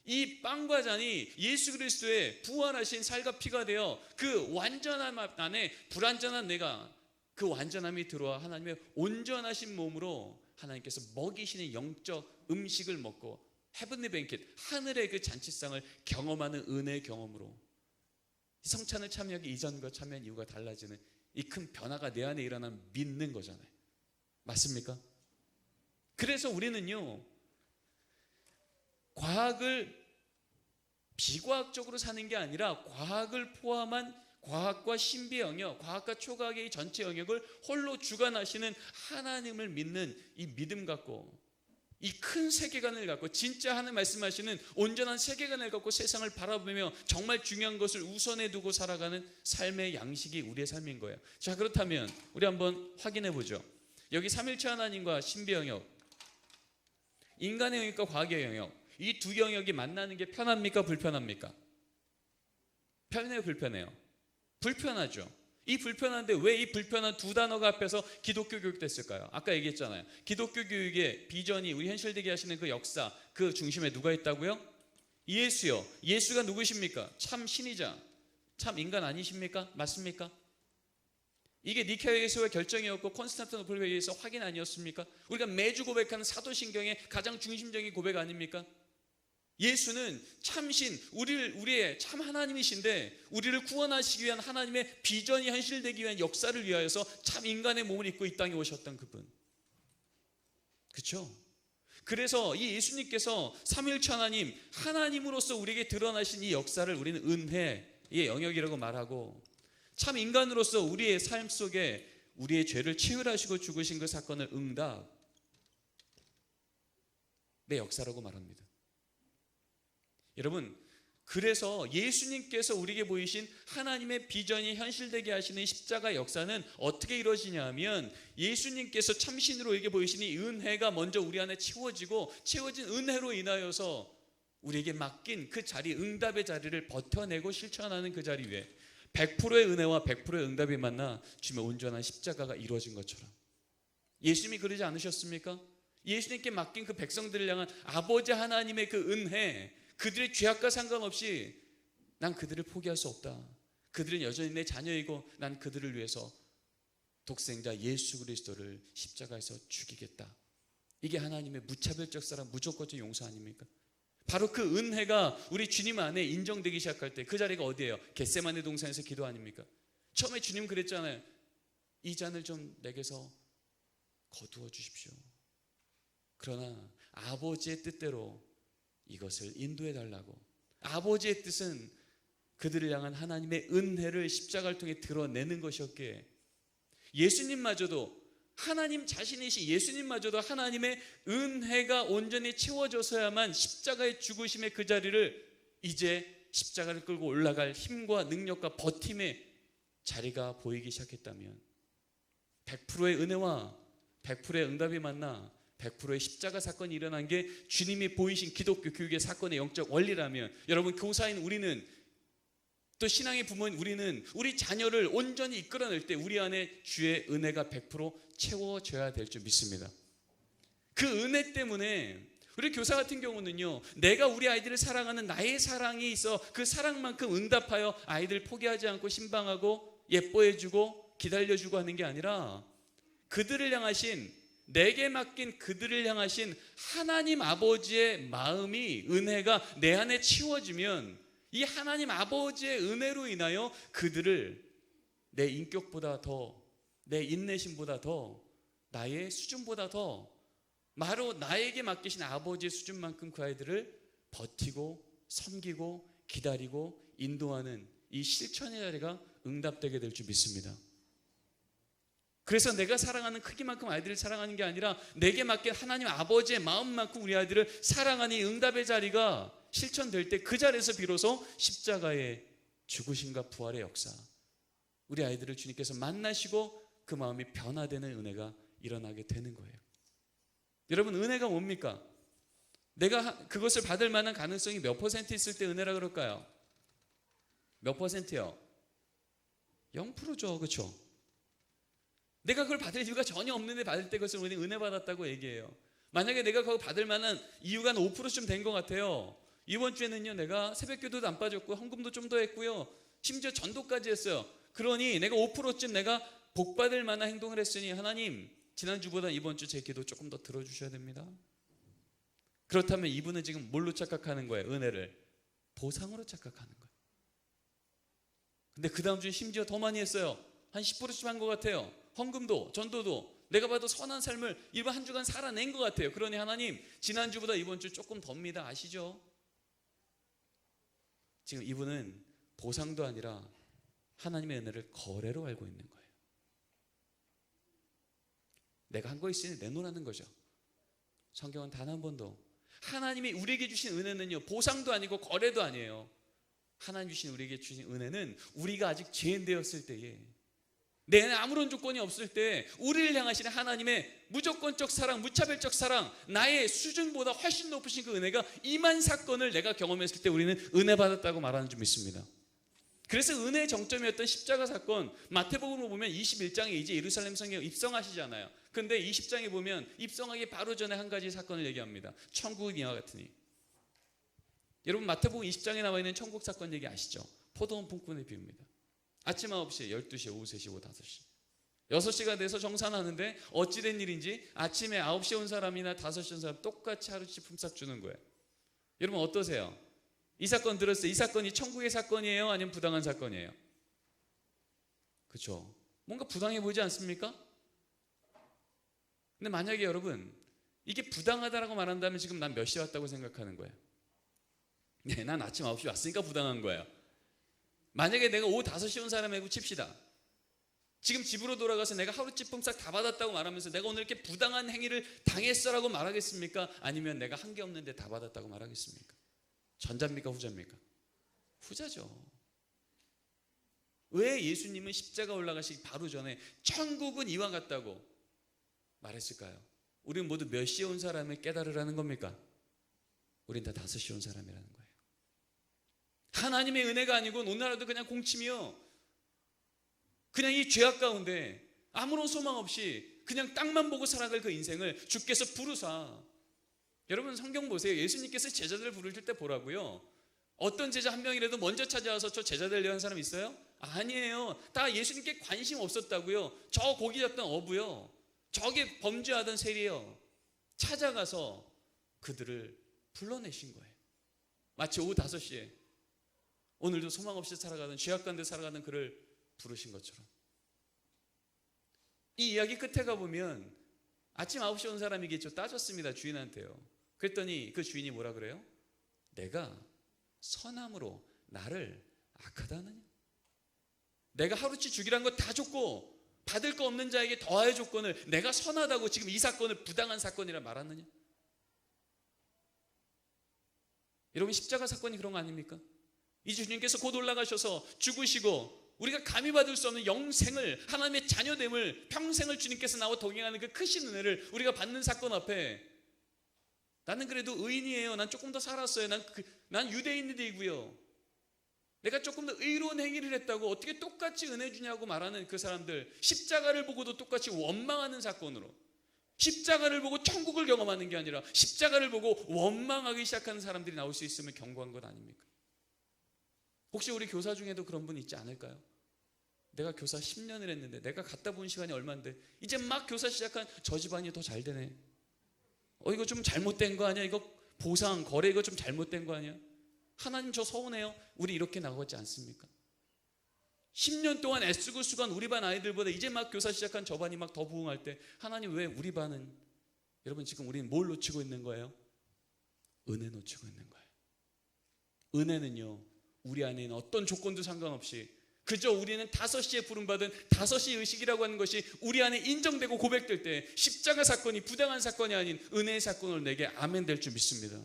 이 빵과 잔이 예수 그리스도의 부활하신 살과 피가 되어 그 완전함 안에 불완전한 내가 그 완전함이 들어와 하나님의 온전하신 몸으로 하나님께서 먹이시는 영적 음식을 먹고 헤븐리 뱅켓, 하늘의 그 잔치상을 경험하는 은혜의 경험으로 성찬을 참여하기 이전과 참여한 이유가 달라지는 이 큰 변화가 내 안에 일어나면 믿는 거잖아요. 맞습니까? 그래서 우리는요, 과학을 비과학적으로 사는 게 아니라 과학을 포함한 과학과 신비 영역, 과학과 초과학의 전체 영역을 홀로 주관하시는 하나님을 믿는 이 믿음 갖고, 이 큰 세계관을 갖고, 진짜 하나님 말씀하시는 온전한 세계관을 갖고 세상을 바라보며 정말 중요한 것을 우선에 두고 살아가는 삶의 양식이 우리의 삶인 거예요. 자, 그렇다면 우리 한번 확인해 보죠. 여기 삼일체 하나님과 신비 영역, 인간의 영역과 과학의 영역, 이 두 영역이 만나는 게 편합니까? 불편합니까? 편해요? 불편해요? 불편하죠. 이 불편한데 왜 이 불편한 두 단어가 앞에서 기독교 교육 됐을까요? 아까 얘기했잖아요. 기독교 교육의 비전이 우리 현실되게 하시는 그 역사, 그 중심에 누가 있다고요? 예수요. 예수가 누구십니까? 참 신이자 참 인간 아니십니까? 맞습니까? 이게 니케아 회의의 결정이었고 콘스탄티노플 회의에서 확인 아니었습니까? 우리가 매주 고백하는 사도신경의 가장 중심적인 고백 아닙니까? 예수는 참신, 우리의 참 하나님이신데 우리를 구원하시기 위한 하나님의 비전이 현실되기 위한 역사를 위하여서 참 인간의 몸을 입고 이 땅에 오셨던 그분. 그렇죠? 그래서 이 예수님께서 삼일체 하나님, 하나님으로서 우리에게 드러나신 이 역사를 우리는 은혜의 영역이라고 말하고, 참 인간으로서 우리의 삶 속에 우리의 죄를 치유하시고 죽으신 그 사건을 응답의 역사라고 말합니다. 여러분, 그래서 예수님께서 우리에게 보이신 하나님의 비전이 현실되게 하시는 십자가 역사는 어떻게 이루어지냐 하면, 예수님께서 참신으로 우리에게 보이신 이 은혜가 먼저 우리 안에 채워지고, 채워진 은혜로 인하여서 우리에게 맡긴 그 자리, 응답의 자리를 버텨내고 실천하는 그 자리 위에 100%의 은혜와 100%의 응답이 만나 주님의 온전한 십자가가 이루어진 것처럼, 예수님이 그러지 않으셨습니까? 예수님께 맡긴 그 백성들을 향한 아버지 하나님의 그 은혜, 그들의 죄악과 상관없이 난 그들을 포기할 수 없다. 그들은 여전히 내 자녀이고 난 그들을 위해서 독생자 예수 그리스도를 십자가에서 죽이겠다. 이게 하나님의 무차별적 사랑, 무조건적 용서 아닙니까? 바로 그 은혜가 우리 주님 안에 인정되기 시작할 때 그 자리가 어디예요? 겟세마네 동산에서 기도 아닙니까? 처음에 주님 그랬잖아요. 이 잔을 좀 내게서 거두어 주십시오. 그러나 아버지의 뜻대로 이것을 인도해 달라고. 아버지의 뜻은 그들을 향한 하나님의 은혜를 십자가를 통해 드러내는 것이었기에, 예수님마저도, 하나님 자신이신 예수님마저도 하나님의 은혜가 온전히 채워져서야만 십자가의 죽으심의 그 자리를, 이제 십자가를 끌고 올라갈 힘과 능력과 버팀의 자리가 보이기 시작했다면, 100%의 은혜와 100%의 응답이 만나 100%의 십자가 사건이 일어난 게 주님이 보이신 기독교 교육의 사건의 영적 원리라면, 여러분, 교사인 우리는, 또 신앙의 부모인 우리는 우리 자녀를 온전히 이끌어낼 때 우리 안에 주의 은혜가 100% 채워져야 될 줄 믿습니다. 그 은혜 때문에 우리 교사 같은 경우는요, 내가 우리 아이들을 사랑하는 나의 사랑이 있어 그 사랑만큼 응답하여 아이들 포기하지 않고 신방하고 예뻐해주고 기다려주고 하는 게 아니라, 그들을 향하신, 내게 맡긴 그들을 향하신 하나님 아버지의 마음이, 은혜가 내 안에 채워지면, 이 하나님 아버지의 은혜로 인하여 그들을 내 인격보다 더, 내 인내심보다 더, 나의 수준보다 더, 바로 나에게 맡기신 아버지의 수준만큼 그 아이들을 버티고 섬기고 기다리고 인도하는 이 실천의 자리가 응답되게 될 줄 믿습니다. 그래서 내가 사랑하는 크기만큼 아이들을 사랑하는 게 아니라, 내게 맡긴 하나님 아버지의 마음만큼 우리 아이들을 사랑하는 이 응답의 자리가 실천될 때, 그 자리에서 비로소 십자가의 죽으심과 부활의 역사, 우리 아이들을 주님께서 만나시고 그 마음이 변화되는 은혜가 일어나게 되는 거예요. 여러분, 은혜가 뭡니까? 내가 그것을 받을 만한 가능성이 몇 퍼센트 있을 때 은혜라 그럴까요? 몇 퍼센트요? 0%죠. 그렇죠? 내가 그걸 받을 이유가 전혀 없는데 받을 때 그것을 우리는 은혜 받았다고 얘기해요. 만약에 내가 그거 받을 만한 이유가 한 5%쯤 된 것 같아요. 이번 주에는요, 내가 새벽기도도 안 빠졌고 헌금도 좀 더 했고요, 심지어 전도까지 했어요. 그러니 내가 5%쯤 내가 복 받을 만한 행동을 했으니 하나님, 지난주보다 이번 주 제 기도 조금 더 들어주셔야 됩니다. 그렇다면 이분은 지금 뭘로 착각하는 거예요? 은혜를 보상으로 착각하는 거예요. 근데 그 다음 주에 심지어 더 많이 했어요. 한 10%쯤 한 것 같아요. 헌금도 전도도 내가 봐도 선한 삶을 이번 한 주간 살아낸 것 같아요. 그러니 하나님, 지난주보다 이번 주 조금 더입니다. 아시죠? 지금 이분은 보상도 아니라 하나님의 은혜를 거래로 알고 있는 거예요. 내가 한 거 있으니 내놓으라는 거죠. 성경은 단 한 번도 하나님이 우리에게 주신 은혜는요, 보상도 아니고 거래도 아니에요. 하나님 주신 우리에게 주신 은혜는 우리가 아직 죄인 되었을 때에, 내 안에 아무런 조건이 없을 때 우리를 향하시는 하나님의 무조건적 사랑, 무차별적 사랑, 나의 수준보다 훨씬 높으신 그 은혜가 임한 사건을 내가 경험했을 때 우리는 은혜 받았다고 말하는 줄 믿습니다. 그래서 은혜의 정점이었던 십자가 사건, 마태복음을 보면 21장에 이제 예루살렘 성경에 입성하시잖아요. 근데 20장에 보면 입성하기 바로 전에 한 가지 사건을 얘기합니다. 천국은 이와 같으니. 여러분, 마태복음 20장에 나와 있는 천국 사건 얘기 아시죠? 포도원 품꾼의 비유입니다. 아침 9시에, 12시에, 오후 3시, 오후 5시 6시가 돼서 정산하는데 어찌된 일인지 아침에 9시에 온 사람이나 5시에 온 사람 똑같이 하루씩 품삯 주는 거예요. 여러분, 어떠세요? 이 사건 들었어요? 이 사건이 천국의 사건이에요? 아니면 부당한 사건이에요? 그렇죠? 뭔가 부당해 보이지 않습니까? 근데 만약에 여러분, 이게 부당하다라고 말한다면 지금 난 몇 시에 왔다고 생각하는 거예요? 네, 난 아침 9시 왔으니까 부당한 거예요. 만약에 내가 오후 5시에 온 사람이고 칩시다. 지금 집으로 돌아가서 내가 하루치 품삯 다 받았다고 말하면서 내가 오늘 이렇게 부당한 행위를 당했어라고 말하겠습니까? 아니면 내가 한 게 없는데 다 받았다고 말하겠습니까? 전자입니까? 후자입니까? 후자죠. 왜 예수님은 십자가 올라가시기 바로 전에 천국은 이와 같다고 말했을까요? 우리는 모두 몇 시에 온 사람을 깨달으라는 겁니까? 우린 다 5시에 온 사람이라는 거예요. 하나님의 은혜가 아니고 오늘날도 그냥 공침이요, 그냥 이 죄악 가운데 아무런 소망 없이 그냥 땅만 보고 살아갈 그 인생을 주께서 부르사. 여러분, 성경 보세요. 예수님께서 제자들을 부르실 때 보라고요. 어떤 제자 한 명이라도 먼저 찾아와서 저 제자 되려는 사람 있어요? 아니에요. 다 예수님께 관심 없었다고요. 저 고기 잡던 어부요, 저게 범죄하던 세리요, 찾아가서 그들을 불러내신 거예요. 마치 오후 5시에 오늘도 소망 없이 살아가던, 죄악 가운데 살아가는 그를 부르신 것처럼. 이 이야기 끝에 가보면 아침 9시에 온 사람이겠죠. 따졌습니다, 주인한테요. 그랬더니 그 주인이 뭐라 그래요? 내가 선함으로 나를 악하다 하느냐? 내가 하루치 주기란 거 다 줬고 받을 거 없는 자에게 더할 조건을 내가 선하다고 지금 이 사건을 부당한 사건이라 말하느냐? 여러분, 십자가 사건이 그런 거 아닙니까? 이 주님께서 곧 올라가셔서 죽으시고 우리가 감히 받을 수 없는 영생을, 하나님의 자녀됨을, 평생을 주님께서 나와 동행하는 그 크신 은혜를 우리가 받는 사건 앞에 나는 그래도 의인이에요, 난 조금 더 살았어요, 난 유대인이고요, 내가 조금 더 의로운 행위를 했다고 어떻게 똑같이 은혜 주냐고 말하는 그 사람들, 십자가를 보고도 똑같이 원망하는 사건으로, 십자가를 보고 천국을 경험하는 게 아니라 십자가를 보고 원망하기 시작하는 사람들이 나올 수 있으면 경고한 것 아닙니까? 혹시 우리 교사 중에도 그런 분 있지 않을까요? 내가 교사 10년을 했는데 내가 갔다 본 시간이 얼만데 이제 막 교사 시작한 저 집안이 더 잘 되네, 이거 좀 잘못된 거 아니야, 이거 보상, 거래 이거 좀 잘못된 거 아니야, 하나님 저 서운해요. 우리 이렇게 나가지 않습니까? 10년 동안 애쓰고 수고한 우리 반 아이들보다 이제 막 교사 시작한 저 반이 막 더 부흥할 때 하나님 왜 우리 반은, 여러분 지금 우리는 뭘 놓치고 있는 거예요? 은혜 놓치고 있는 거예요. 은혜는요, 우리 안에 있는 어떤 조건도 상관없이 그저 우리는 5시에 부름받은 5시 의식이라고 하는 것이 우리 안에 인정되고 고백될 때 십자가 사건이 부당한 사건이 아닌 은혜의 사건으로 내게 아멘 될 줄 믿습니다.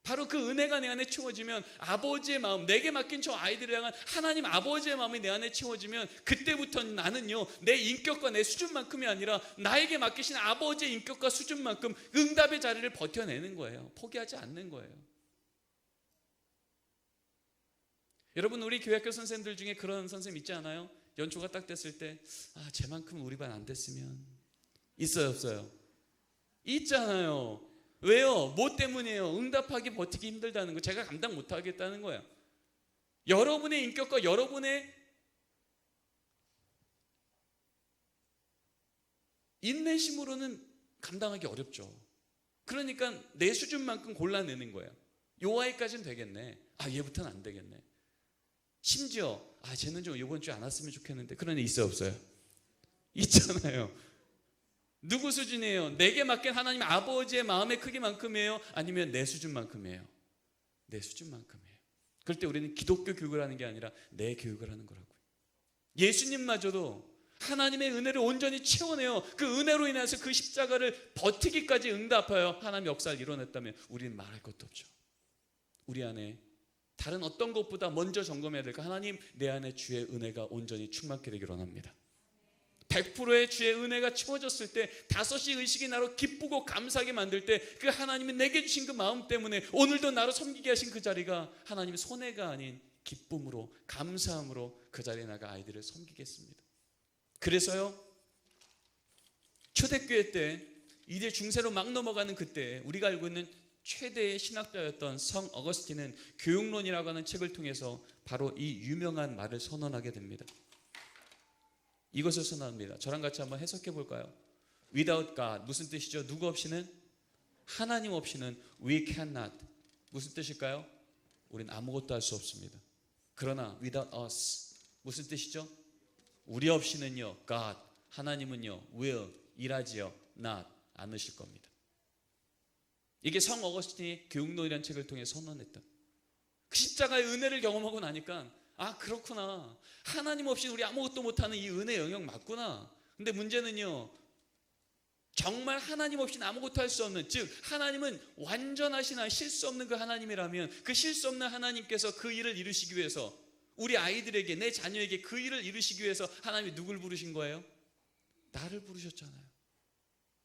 바로 그 은혜가 내 안에 채워지면 아버지의 마음, 내게 맡긴 저 아이들을 향한 하나님 아버지의 마음이 내 안에 채워지면 그때부터 나는요, 내 인격과 내 수준만큼이 아니라 나에게 맡기신 아버지의 인격과 수준만큼 응답의 자리를 버텨내는 거예요. 포기하지 않는 거예요. 여러분, 우리 교회학교 선생님들 중에 그런 선생님 있지 않아요? 연초가 딱 됐을 때 쟤만큼 우리 반 안 됐으면. 있어요, 없어요? 있잖아요. 왜요? 뭐 때문이에요? 응답하기 버티기 힘들다는 거, 제가 감당 못하겠다는 거예요. 여러분의 인격과 여러분의 인내심으로는 감당하기 어렵죠. 그러니까 내 수준만큼 골라내는 거예요. 요 아이까지는 되겠네. 얘부터는 안 되겠네. 심지어 쟤는 좀 이번 주에 안 왔으면 좋겠는데, 그런 애 있어요, 없어요? 있잖아요. 누구 수준이에요? 내게 맡긴 하나님 아버지의 마음의 크기만큼이에요? 아니면 내 수준만큼이에요? 내 수준만큼이에요. 그럴 때 우리는 기독교 교육을 하는 게 아니라 내 교육을 하는 거라고요. 예수님마저도 하나님의 은혜를 온전히 채워내요. 그 은혜로 인해서 그 십자가를 버티기까지 응답하여 하나님의 역사를 이뤄냈다면 우리는 말할 것도 없죠. 우리 안에 다른 어떤 것보다 먼저 점검해야 될까? 하나님, 내 안에 주의 은혜가 온전히 충만케 되기를 원합니다. 100%의 주의 은혜가 채워졌을 때 5시 의식이 나로 기쁘고 감사하게 만들 때 그 하나님이 내게 주신 그 마음 때문에 오늘도 나를 섬기게 하신 그 자리가 하나님의 손해가 아닌 기쁨으로, 감사함으로 그 자리에 나가 아이들을 섬기겠습니다. 그래서요, 초대교회 때 이제 중세로 막 넘어가는 그때 우리가 알고 있는 최대의 신학자였던 성 어거스틴은 교육론이라고 하는 책을 통해서 바로 이 유명한 말을 선언하게 됩니다. 이것을 선언합니다. 저랑 같이 한번 해석해 볼까요? Without God, 무슨 뜻이죠? 누구 없이는? 하나님 없이는 we cannot. 무슨 뜻일까요? 우린 아무것도 할 수 없습니다. 그러나 without us, 무슨 뜻이죠? 우리 없이는요, God, 하나님은요, will, 일하지요, not, 않으실 겁니다. 이게 성 어거스틴이 교육론이라는 책을 통해 선언했던, 그 십자가의 은혜를 경험하고 나니까 그렇구나, 하나님 없이 우리 아무것도 못하는 이 은혜 영역 맞구나. 근데 문제는요, 정말 하나님 없이는 아무것도 할 수 없는, 즉 하나님은 완전하시나 실수 없는 그 하나님이라면 그 실수 없는 하나님께서 그 일을 이루시기 위해서 우리 아이들에게, 내 자녀에게 그 일을 이루시기 위해서 하나님이 누굴 부르신 거예요? 나를 부르셨잖아요.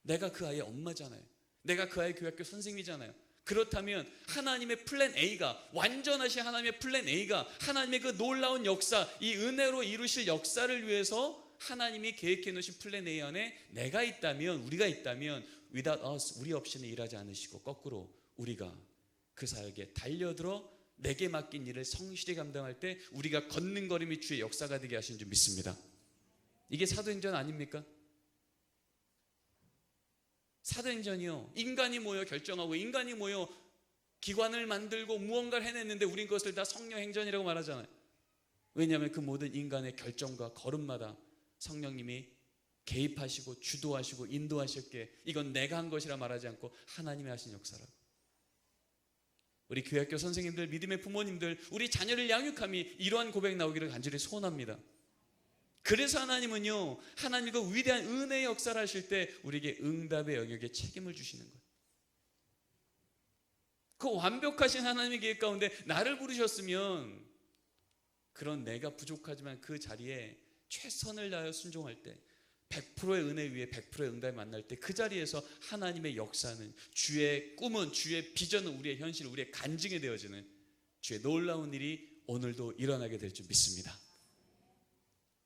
내가 그 아이의 엄마잖아요. 내가 그 아이 교육학교 선생님이잖아요. 그렇다면 하나님의 플랜 A가, 완전하신 하나님의 플랜 A가, 하나님의 그 놀라운 역사, 이 은혜로 이루실 역사를 위해서 하나님이 계획해 놓으신 플랜 A 안에 내가 있다면, 우리가 있다면 without us, 우리 없이는 일하지 않으시고 거꾸로 우리가 그 사역에 달려들어 내게 맡긴 일을 성실히 감당할 때 우리가 걷는 걸음이 주의 역사가 되게 하신 줄 믿습니다. 이게 사도행전 아닙니까? 사도행전이요, 인간이 모여 결정하고 인간이 모여 기관을 만들고 무언가를 해냈는데 우린 그것을 다 성령 행전이라고 말하잖아요. 왜냐하면 그 모든 인간의 결정과 걸음마다 성령님이 개입하시고 주도하시고 인도하셨기에 이건 내가 한 것이라 말하지 않고 하나님이 하신 역사라고. 우리 교회학교 선생님들, 믿음의 부모님들, 우리 자녀를 양육함이 이러한 고백 나오기를 간절히 소원합니다. 그래서 하나님은요, 하나님 그 위대한 은혜의 역사를 하실 때 우리에게 응답의 영역에 책임을 주시는 거예요. 그 완벽하신 하나님의 계획 가운데 나를 부르셨으면 그런 내가 부족하지만 그 자리에 최선을 다하여 순종할 때 100%의 은혜 위에 100%의 응답이 만날 때 그 자리에서 하나님의 역사는, 주의 꿈은, 주의 비전은 우리의 현실, 우리의 간증이 되어지는 주의 놀라운 일이 오늘도 일어나게 될 줄 믿습니다.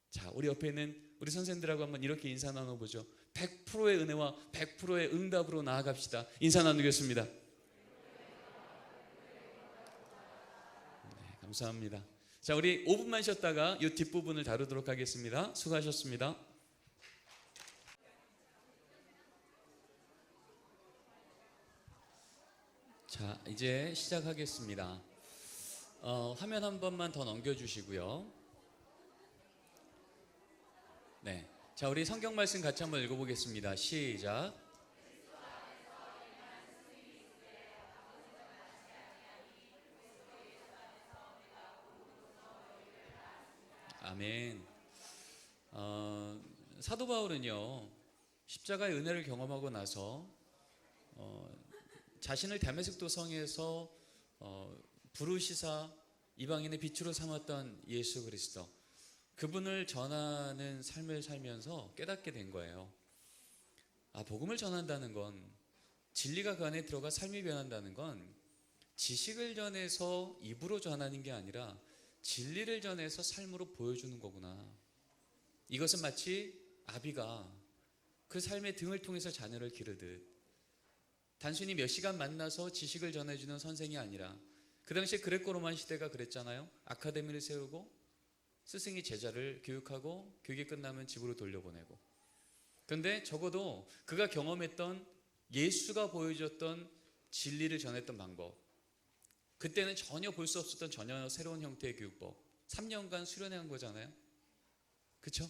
자, 우리 옆에 있는 우리 선생님들하고 한번 이렇게 인사 나눠보죠. 100%의 은혜와 100%의 응답으로 나아갑시다. 인사 나누겠습니다. 네, 감사합니다. 자, 우리 5분만 쉬었다가 이 뒷부분을 다루도록 하겠습니다. 수고하셨습니다. 자, 이제 시작하겠습니다. 화면 한 번만 더 넘겨주시고요. 네, 자, 우리 성경 말씀 같이 한번 읽어보겠습니다. 시작. 아멘. 사도 바울은요, 십자가의 은혜를 경험하고 나서 자신을 다메섹도 성에서 부르시사 이방인의 빛으로 삼았던 예수 그리스도, 그분을 전하는 삶을 살면서 깨닫게 된 거예요. 복음을 전한다는 건, 진리가 그 안에 들어가 삶이 변한다는 건 지식을 전해서 입으로 전하는 게 아니라 진리를 전해서 삶으로 보여주는 거구나. 이것은 마치 아비가 그 삶의 등을 통해서 자녀를 기르듯, 단순히 몇 시간 만나서 지식을 전해주는 선생이 아니라, 그 당시에 그레코로만 시대가 그랬잖아요. 아카데미를 세우고 스승이 제자를 교육하고 교육이 끝나면 집으로 돌려보내고. 그런데 적어도 그가 경험했던, 예수가 보여줬던 진리를 전했던 방법, 그때는 전혀 볼 수 없었던 전혀 새로운 형태의 교육법, 3년간 수련회 한 거잖아요. 그렇죠?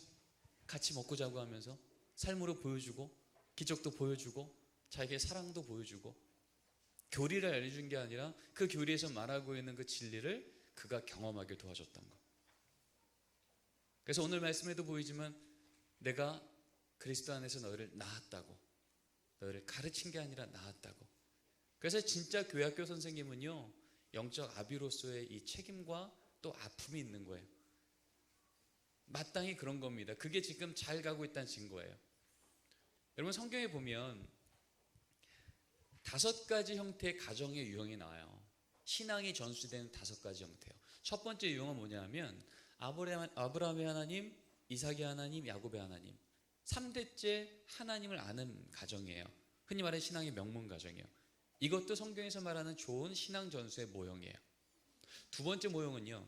같이 먹고 자고 하면서 삶으로 보여주고, 기적도 보여주고, 자기의 사랑도 보여주고, 교리를 알려준 게 아니라 그 교리에서 말하고 있는 그 진리를 그가 경험하게 도와줬던 것. 그래서 오늘 말씀에도 보이지만, 내가 그리스도 안에서 너희를 낳았다고, 너희를 가르친 게 아니라 낳았다고. 그래서 진짜 교회학교 선생님은요, 영적 아비로서의 이 책임과 또 아픔이 있는 거예요. 마땅히 그런 겁니다. 그게 지금 잘 가고 있다는 증거예요. 여러분, 성경에 보면 5가지 형태의 가정의 유형이 나와요. 신앙이 전수되는 5가지 형태예요. 첫 번째 유형은 뭐냐면 아브라함의 하나님, 이삭의 하나님, 야곱의 하나님, 3대째 하나님을 아는 가정이에요. 흔히 말하는 신앙의 명문 가정이에요. 이것도 성경에서 말하는 좋은 신앙 전수의 모형이에요. 두 번째 모형은요,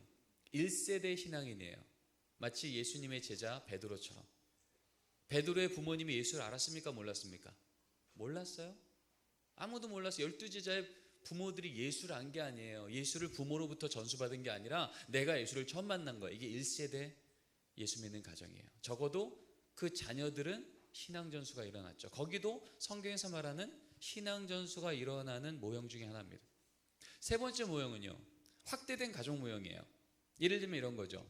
1세대 신앙인이에요. 마치 예수님의 제자 베드로처럼. 베드로의 부모님이 예수를 알았습니까? 몰랐습니까? 몰랐어요. 아무도 몰랐어요. 12제자의 부모들이 예수를 안 게 아니에요. 예수를 부모로부터 전수받은 게 아니라 내가 예수를 처음 만난 거예요. 이게 1세대 예수 믿는 가정이에요. 적어도 그 자녀들은 신앙 전수가 일어났죠. 거기도 성경에서 말하는 신앙 전수가 일어나는 모형 중에 하나입니다. 세 번째 모형은요, 확대된 가족 모형이에요. 예를 들면 이런 거죠.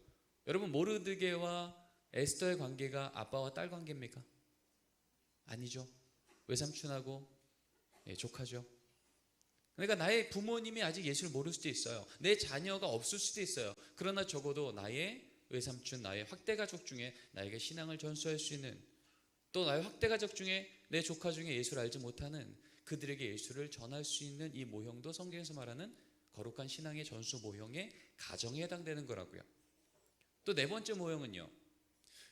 여러분, 모르드게와 에스더의 관계가 아빠와 딸 관계입니까? 아니죠. 외삼촌하고 조카죠. 그러니까 나의 부모님이 아직 예수를 모를 수도 있어요. 내 자녀가 없을 수도 있어요. 그러나 적어도 나의 외삼촌, 나의 확대 가족 중에 나에게 신앙을 전수할 수 있는, 또 나의 확대 가족 중에 내 조카 중에 예수를 알지 못하는 그들에게 예수를 전할 수 있는 이 모형도 성경에서 말하는 거룩한 신앙의 전수 모형의 가정에 해당되는 거라고요. 또 네 번째 모형은요,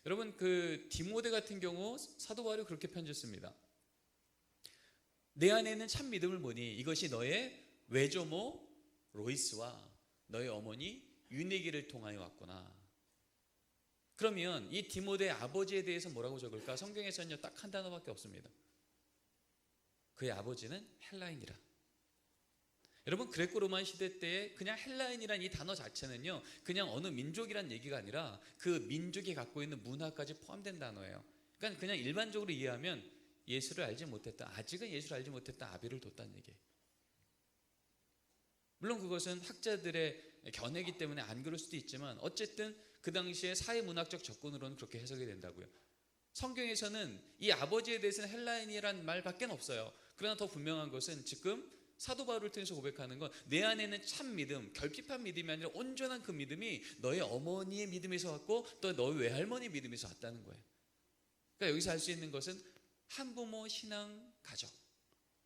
여러분, 그 디모데 같은 경우 사도 바울이 그렇게 편지했습니다. 내 안에 있는 참 믿음을 보니 이것이 너의 외조모 로이스와 너의 어머니 유네기를 통하여 왔구나. 그러면 이 디모데의 아버지에 대해서 뭐라고 적을까? 성경에서는요, 딱 한 단어밖에 없습니다. 그의 아버지는 헬라인이라. 여러분, 그레코 로만 시대 때에 그냥 헬라인이란 이 단어 자체는요, 그냥 어느 민족이란 얘기가 아니라 그 민족이 갖고 있는 문화까지 포함된 단어예요. 그러니까 그냥 일반적으로 이해하면 예수를 알지 못했다, 아직은 예수를 알지 못했다, 아비를 뒀다는 얘기예요. 물론 그것은 학자들의 견해이기 때문에 안 그럴 수도 있지만, 어쨌든 그 당시에 사회문학적 접근으로는 그렇게 해석이 된다고요. 성경에서는 이 아버지에 대해서는 헬라인이란 말밖에 없어요. 그러나 더 분명한 것은 지금 사도 바울을 통해서 고백하는 건, 내 안에는 참 믿음, 결핍한 믿음이 아니라 온전한 그 믿음이 너의 어머니의 믿음에서 왔고 또 너의 외할머니의 믿음에서 왔다는 거예요. 그러니까 여기서 알 수 있는 것은 한부모 신앙 가정,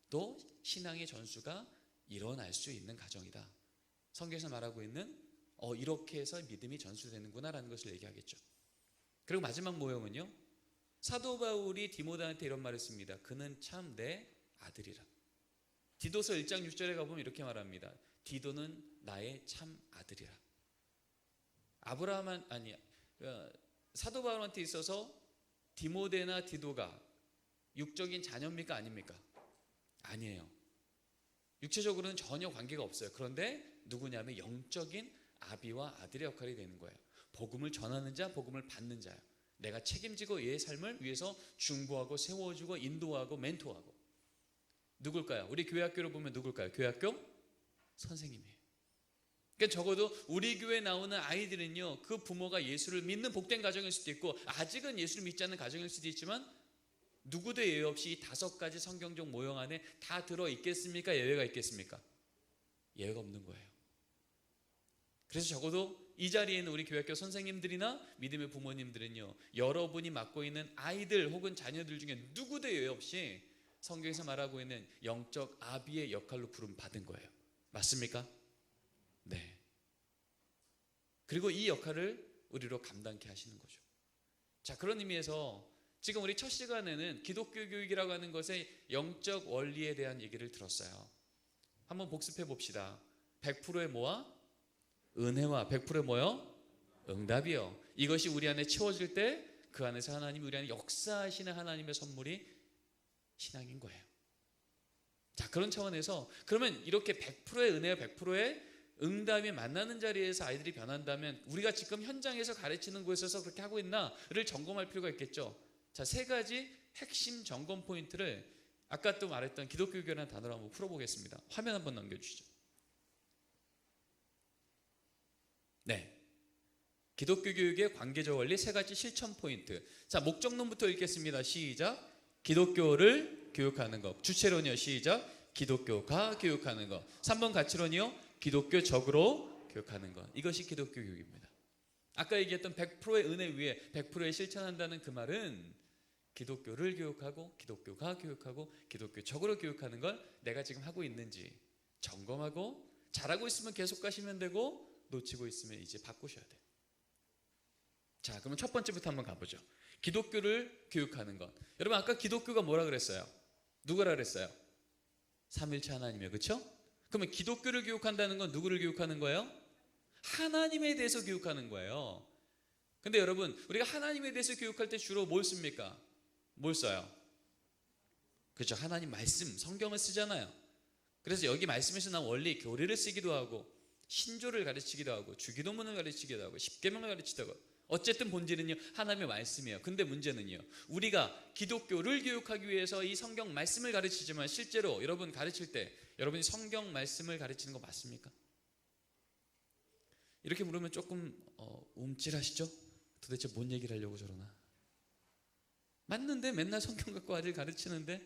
또 신앙의 전수가 일어날 수 있는 가정이다. 성경에서 말하고 있는 이렇게 해서 믿음이 전수되는구나 라는 것을 얘기하겠죠. 그리고 마지막 모형은요, 사도 바울이 디모데한테 이런 말을 씁니다. 그는 참 내 아들이라. 디도서 1장 6절에 가보면 이렇게 말합니다. 디도는 나의 참 아들이라. 사도 바울한테 있어서 디모데나 디도가 육적인 자녀입니까? 아닙니까? 아니에요. 육체적으로는 전혀 관계가 없어요. 그런데 누구냐면 영적인 아비와 아들의 역할이 되는 거예요. 복음을 전하는 자, 복음을 받는 자예요. 내가 책임지고 얘의 삶을 위해서 중보하고 세워주고 인도하고 멘토하고. 누굴까요? 우리 교회학교로 보면 누굴까요? 교회학교 선생님이에요. 그러니까 적어도 우리 교회에 나오는 아이들은요, 그 부모가 예수를 믿는 복된 가정일 수도 있고 아직은 예수를 믿지 않는 가정일 수도 있지만, 누구도 예외 없이 이 5가지 성경적 모형 안에 다 들어있겠습니까? 예외가 있겠습니까? 예외가 없는 거예요. 그래서 적어도 이 자리에 있는 우리 교회학교 선생님들이나 믿음의 부모님들은요, 여러분이 맡고 있는 아이들 혹은 자녀들 중에 누구도 예외 없이 성경에서 말하고 있는 영적 아비의 역할로 부름 받은 거예요. 맞습니까? 네. 그리고 이 역할을 우리로 감당케 하시는 거죠. 자, 그런 의미에서 지금 우리 첫 시간에는 기독교 교육이라고 하는 것의 영적 원리에 대한 얘기를 들었어요. 한번 복습해 봅시다. 100%의 뭐와? 은혜와 100%의 뭐요? 응답이요. 이것이 우리 안에 채워질 때 그 안에서 하나님이 우리 안에 역사하시는 하나님의 선물이 신앙인 거예요. 자, 그런 차원에서 그러면 이렇게 100%의 은혜와 100%의 응답이 만나는 자리에서 아이들이 변한다면 우리가 지금 현장에서 가르치는 곳에서 그렇게 하고 있나를 점검할 필요가 있겠죠. 자, 세 가지 핵심 점검 포인트를 아까 또 말했던 기독교 교육이라는 단어로 한번 풀어보겠습니다. 화면 한번 넘겨주시죠. 네. 기독교 교육의 관계적 원리 세 가지 실천 포인트. 자, 목적론부터 읽겠습니다. 시작. 기독교를 교육하는 것. 주체론이요. 시작. 기독교가 교육하는 것. 3번 가치론이요. 기독교적으로 교육하는 것. 이것이 기독교 교육입니다. 아까 얘기했던 100%의 은혜 위에 100%의 실천한다는 그 말은 기독교를 교육하고 기독교가 교육하고 기독교적으로 교육하는 걸 내가 지금 하고 있는지 점검하고 잘하고 있으면 계속 가시면 되고 놓치고 있으면 이제 바꾸셔야 돼요. 자, 그러면 첫 번째부터 한번 가보죠. 기독교를 교육하는 것. 여러분 아까 기독교가 뭐라 그랬어요? 누구라 그랬어요? 삼일체 하나님이요. 그렇죠? 그러면 기독교를 교육한다는 건 누구를 교육하는 거예요? 하나님에 대해서 교육하는 거예요. 근데 여러분 우리가 하나님에 대해서 교육할 때 주로 뭘 씁니까? 뭘 써요? 그렇죠. 하나님 말씀, 성경을 쓰잖아요. 그래서 여기 말씀에서 나온 원리, 교리를 쓰기도 하고 신조를 가르치기도 하고 주기도문을 가르치기도 하고 십계명을 가르치기도 하고 어쨌든 본질은요 하나님의 말씀이에요. 근데 문제는요 우리가 기독교를 교육하기 위해서 이 성경 말씀을 가르치지만 실제로 여러분 가르칠 때 여러분이 성경 말씀을 가르치는 거 맞습니까? 이렇게 물으면 조금 움찔하시죠? 도대체 뭔 얘기를 하려고 저러나? 맞는데 맨날 성경 갖고 아들 가르치는데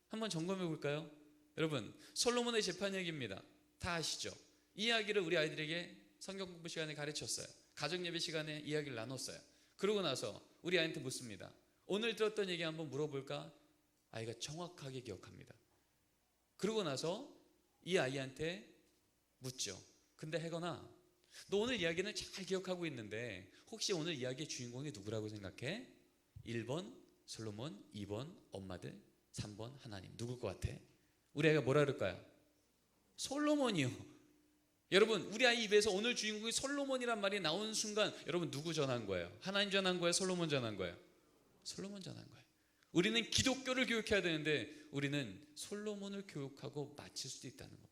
한번 점검해 볼까요? 여러분 솔로몬의 재판 얘기입니다. 다 아시죠? 이 이야기를 우리 아이들에게 성경 공부 시간에 가르쳤어요. 가정 예배 시간에 이야기를 나눴어요. 그러고 나서 우리 아이한테 묻습니다. 오늘 들었던 얘기 한번 물어볼까? 아이가 정확하게 기억합니다. 그러고 나서 이 아이한테 묻죠. 근데 혜건아, 너 오늘 이야기는 잘 기억하고 있는데 혹시 오늘 이야기의 주인공이 누구라고 생각해? 1번 솔로몬, 2번 엄마들, 3번 하나님. 누굴 것 같아? 우리 아이가 뭐라 그럴까요? 솔로몬이요. 여러분 우리 아이 입에서 오늘 주인공이 솔로몬이란 말이 나온 순간 여러분 누구 전한 거예요? 하나님 전한 거예요? 솔로몬 전한 거예요? 솔로몬 전한 거예요. 우리는 기독교를 교육해야 되는데 우리는 솔로몬을 교육하고 마칠 수도 있다는 거.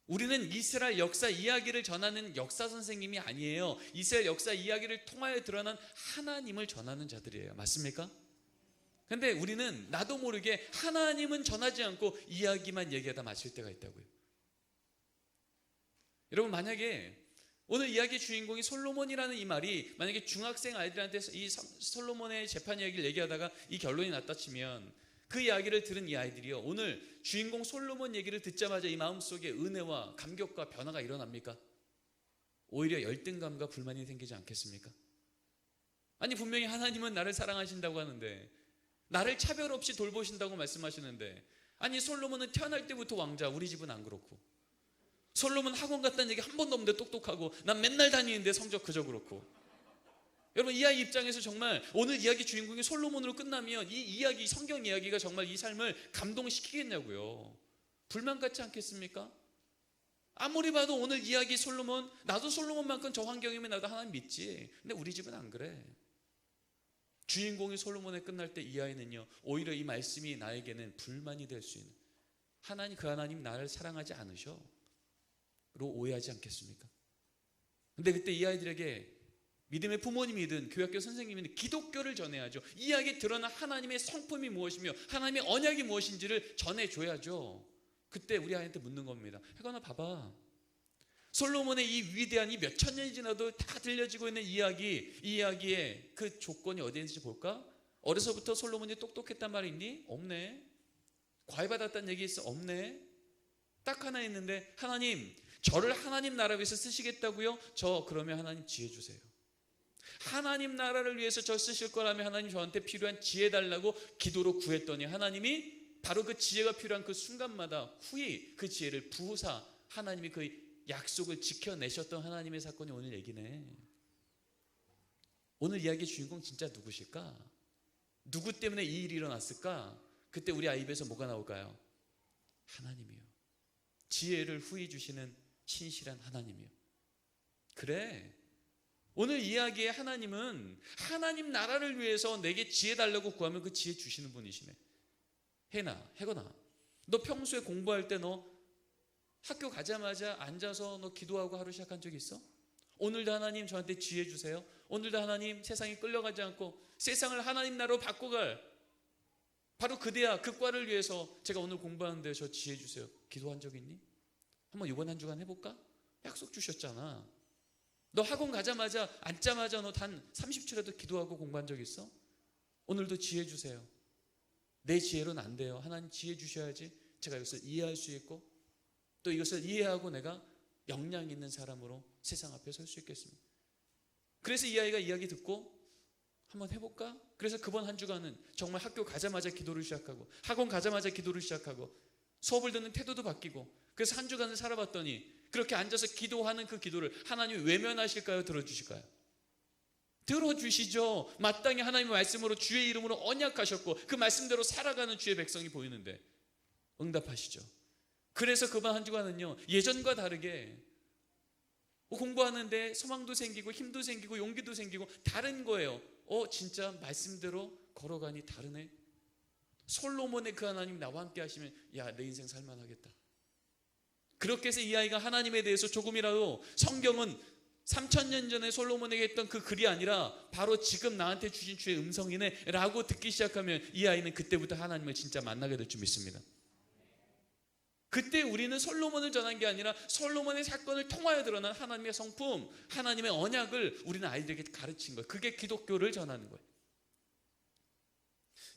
우리는 이스라엘 역사 이야기를 전하는 역사 선생님이 아니에요. 이스라엘 역사 이야기를 통하여 드러난 하나님을 전하는 자들이에요. 맞습니까? 근데 우리는 나도 모르게 하나님은 전하지 않고 이야기만 얘기하다 마칠 때가 있다고요. 여러분 만약에 오늘 이야기의 주인공이 솔로몬이라는 이 말이 만약에 중학생 아이들한테 이 솔로몬의 재판 이야기를 얘기하다가 이 결론이 났다 치면 그 이야기를 들은 이 아이들이요 오늘 주인공 솔로몬 얘기를 듣자마자 이 마음속에 은혜와 감격과 변화가 일어납니까? 오히려 열등감과 불만이 생기지 않겠습니까? 아니 분명히 하나님은 나를 사랑하신다고 하는데 나를 차별 없이 돌보신다고 말씀하시는데 아니 솔로몬은 태어날 때부터 왕자, 우리 집은 안 그렇고 솔로몬 학원 갔다는 얘기 한 번도 없는데 똑똑하고 난 맨날 다니는데 성적 그저 그렇고. 여러분 이 아이 입장에서 정말 오늘 이야기 주인공이 솔로몬으로 끝나면 이 이야기 성경 이야기가 정말 이 삶을 감동시키겠냐고요. 불만 같지 않겠습니까? 아무리 봐도 오늘 이야기 솔로몬, 나도 솔로몬만큼 저 환경이면 나도 하나님 믿지. 근데 우리 집은 안 그래. 주인공이 솔로몬에 끝날 때 이 아이는요 오히려 이 말씀이 나에게는 불만이 될 수 있는 하나님, 그 하나님 나를 사랑하지 않으셔 로 오해하지 않겠습니까? 근데 그때 이 아이들에게 믿음의 부모님이든 교회학교 선생님이든 기독교를 전해야죠. 이 이야기에 드러난 하나님의 성품이 무엇이며 하나님의 언약이 무엇인지를 전해줘야죠. 그때 우리 아이한테 묻는 겁니다. 혜건아 봐봐, 솔로몬의 이 위대한 이 몇천 년이 지나도 다 들려지고 있는 이야기, 이 이야기의 그 조건이 어디에 있는지 볼까? 어려서부터 솔로몬이 똑똑했단 말이 있니? 없네. 과외 받았다는 얘기 있어? 없네. 딱 하나 있는데, 하나님 저를 하나님 나라 위해서 쓰시겠다고요? 저 그러면 하나님 지혜 주세요. 하나님 나라를 위해서 저 쓰실 거라면 하나님 저한테 필요한 지혜 달라고 기도로 구했더니 하나님이 바로 그 지혜가 필요한 그 순간마다 후히 그 지혜를 부으사 하나님이 그 약속을 지켜내셨던 하나님의 사건이 오늘 얘기네. 오늘 이야기의 주인공 진짜 누구실까? 누구 때문에 이 일이 일어났을까? 그때 우리 아이 입에서 뭐가 나올까요? 하나님이요. 지혜를 후히 주시는 신실한 하나님이요. 그래, 오늘 이야기의 하나님은 하나님 나라를 위해서 내게 지혜 달라고 구하면 그 지혜 주시는 분이시네. 혜건아, 너 평소에 공부할 때 너 학교 가자마자 앉아서 너 기도하고 하루 시작한 적 있어? 오늘도 하나님 저한테 지혜 주세요. 오늘도 하나님 세상에 끌려가지 않고 세상을 하나님 나라로 바꿔갈 바로 그 대학, 그 과를 위해서 제가 오늘 공부하는데 저 지혜 주세요. 기도한 적 있니? 한번 이번 한 주간 해볼까? 약속 주셨잖아. 너 학원 가자마자 앉자마자 너 단 30초라도 기도하고 공부한 적 있어? 오늘도 지혜 주세요. 내 지혜로는 안 돼요. 하나님 지혜 주셔야지 제가 이것을 이해할 수 있고 또 이것을 이해하고 내가 역량 있는 사람으로 세상 앞에 설 수 있겠습니다. 그래서 이 아이가 이야기 듣고 한번 해볼까? 그래서 그번 한 주간은 정말 학교 가자마자 기도를 시작하고 학원 가자마자 기도를 시작하고 수업을 듣는 태도도 바뀌고 그래서 한 주간을 살아봤더니 그렇게 앉아서 기도하는 그 기도를 하나님이 외면하실까요? 들어주실까요? 들어주시죠. 마땅히 하나님의 말씀으로 주의 이름으로 언약하셨고 그 말씀대로 살아가는 주의 백성이 보이는데 응답하시죠. 그래서 그번 한 주간은요 예전과 다르게 공부하는데 소망도 생기고 힘도 생기고 용기도 생기고 다른 거예요. 진짜 말씀대로 걸어가니 다르네. 솔로몬의 그 하나님 나와 함께 하시면 야, 내 인생 살만하겠다. 그렇게 해서 이 아이가 하나님에 대해서 조금이라도 성경은 3000년 전에 솔로몬에게 했던 그 글이 아니라 바로 지금 나한테 주신 주의 음성이네 라고 듣기 시작하면 이 아이는 그때부터 하나님을 진짜 만나게 될 줄 믿습니다. 그때 우리는 솔로몬을 전한 게 아니라 솔로몬의 사건을 통하여 드러난 하나님의 성품, 하나님의 언약을 우리는 아이들에게 가르친 거예요. 그게 기독교를 전하는 거예요.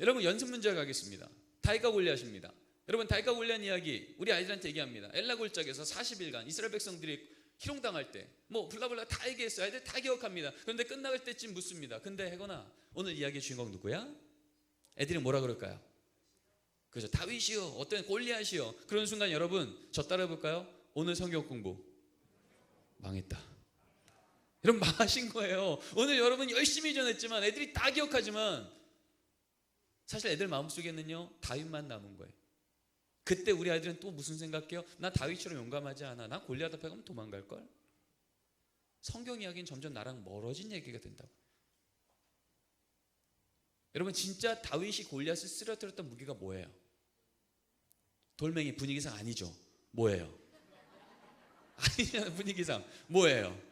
여러분 연습 문제 가겠습니다. 다윗과 골리앗입니다. 여러분 다윗과 골리앗 이야기 우리 아이들한테 얘기합니다. 엘라 골짜기에서 40일간 이스라엘 백성들이 희롱당할 때 뭐 블라블라 다 얘기했어요. 아이들 다 기억합니다. 그런데 끝나갈 때쯤 묻습니다. 근데 혜건아 오늘 이야기의 주인공 누구야? 애들이 뭐라 그럴까요? 그죠? 다윗이요, 어떤 골리앗이요. 그런 순간 여러분 저 따라해볼까요? 오늘 성경 공부 망했다. 여러분 망하신 거예요. 오늘 여러분 열심히 전했지만 애들이 다 기억하지만 사실 애들 마음속에는요 다윗만 남은 거예요. 그때 우리 아이들은 또 무슨 생각해요? 나 다윗처럼 용감하지 않아. 나 골리앗 앞에 가면 도망갈걸. 성경 이야기는 점점 나랑 멀어진 얘기가 된다고. 여러분 진짜 다윗이 골리앗을 쓰러뜨렸던 무기가 뭐예요? 돌멩이. 분위기상 아니죠. 뭐예요? 아니잖아요. 분위기상 뭐예요?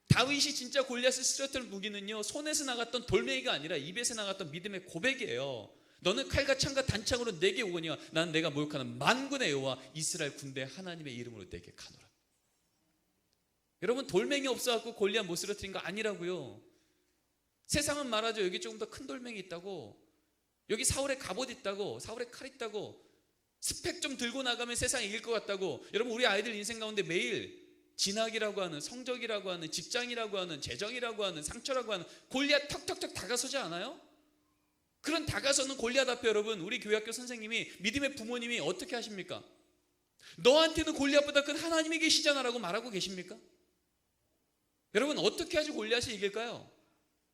다윗이 진짜 골리앗을 쓰러뜨린 무기는요 손에서 나갔던 돌멩이가 아니라 입에서 나갔던 믿음의 고백이에요. 너는 칼과 창과 단창으로 내게 오거니와 나는 내가 모욕하는 만군의 여호와 이스라엘 군대 하나님의 이름으로 내게 가노라. 여러분 돌멩이 없어갖고 골리앗 못 쓰러뜨린 거 아니라고요. 세상은 말하죠. 여기 조금 더 큰 돌멩이 있다고, 여기 사울의 갑옷 있다고, 사울의 칼 있다고, 스펙 좀 들고 나가면 세상 이길 것 같다고. 여러분 우리 아이들 인생 가운데 매일 진학이라고 하는, 성적이라고 하는, 직장이라고 하는, 재정이라고 하는, 상처라고 하는 골리앗 턱턱턱 다가서지 않아요? 그런 다가서는 골리앗 앞에 여러분 우리 교회학교 선생님이, 믿음의 부모님이 어떻게 하십니까? 너한테는 골리앗보다 큰 하나님이 계시잖아 라고 말하고 계십니까? 여러분 어떻게 하지 골리앗이 이길까요?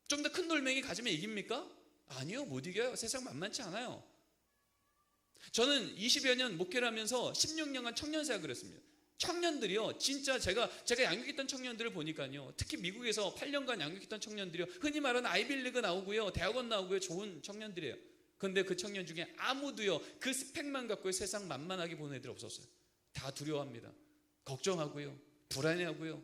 좀 더 큰 돌멩이 가지면 이깁니까? 아니요, 못 이겨요. 세상 만만치 않아요. 저는 20여 년 목회를 하면서 16년간 청년사역을 했습니다. 청년들이요 진짜 제가 양육했던 청년들을 보니까요, 특히 미국에서 8년간 양육했던 청년들이요 흔히 말하는 아이빌리그 나오고요 대학원 나오고요 좋은 청년들이에요. 그런데 그 청년 중에 아무도요 그 스펙만 갖고 세상 만만하게 보는 애들 없었어요. 다 두려워합니다. 걱정하고요 불안해하고요.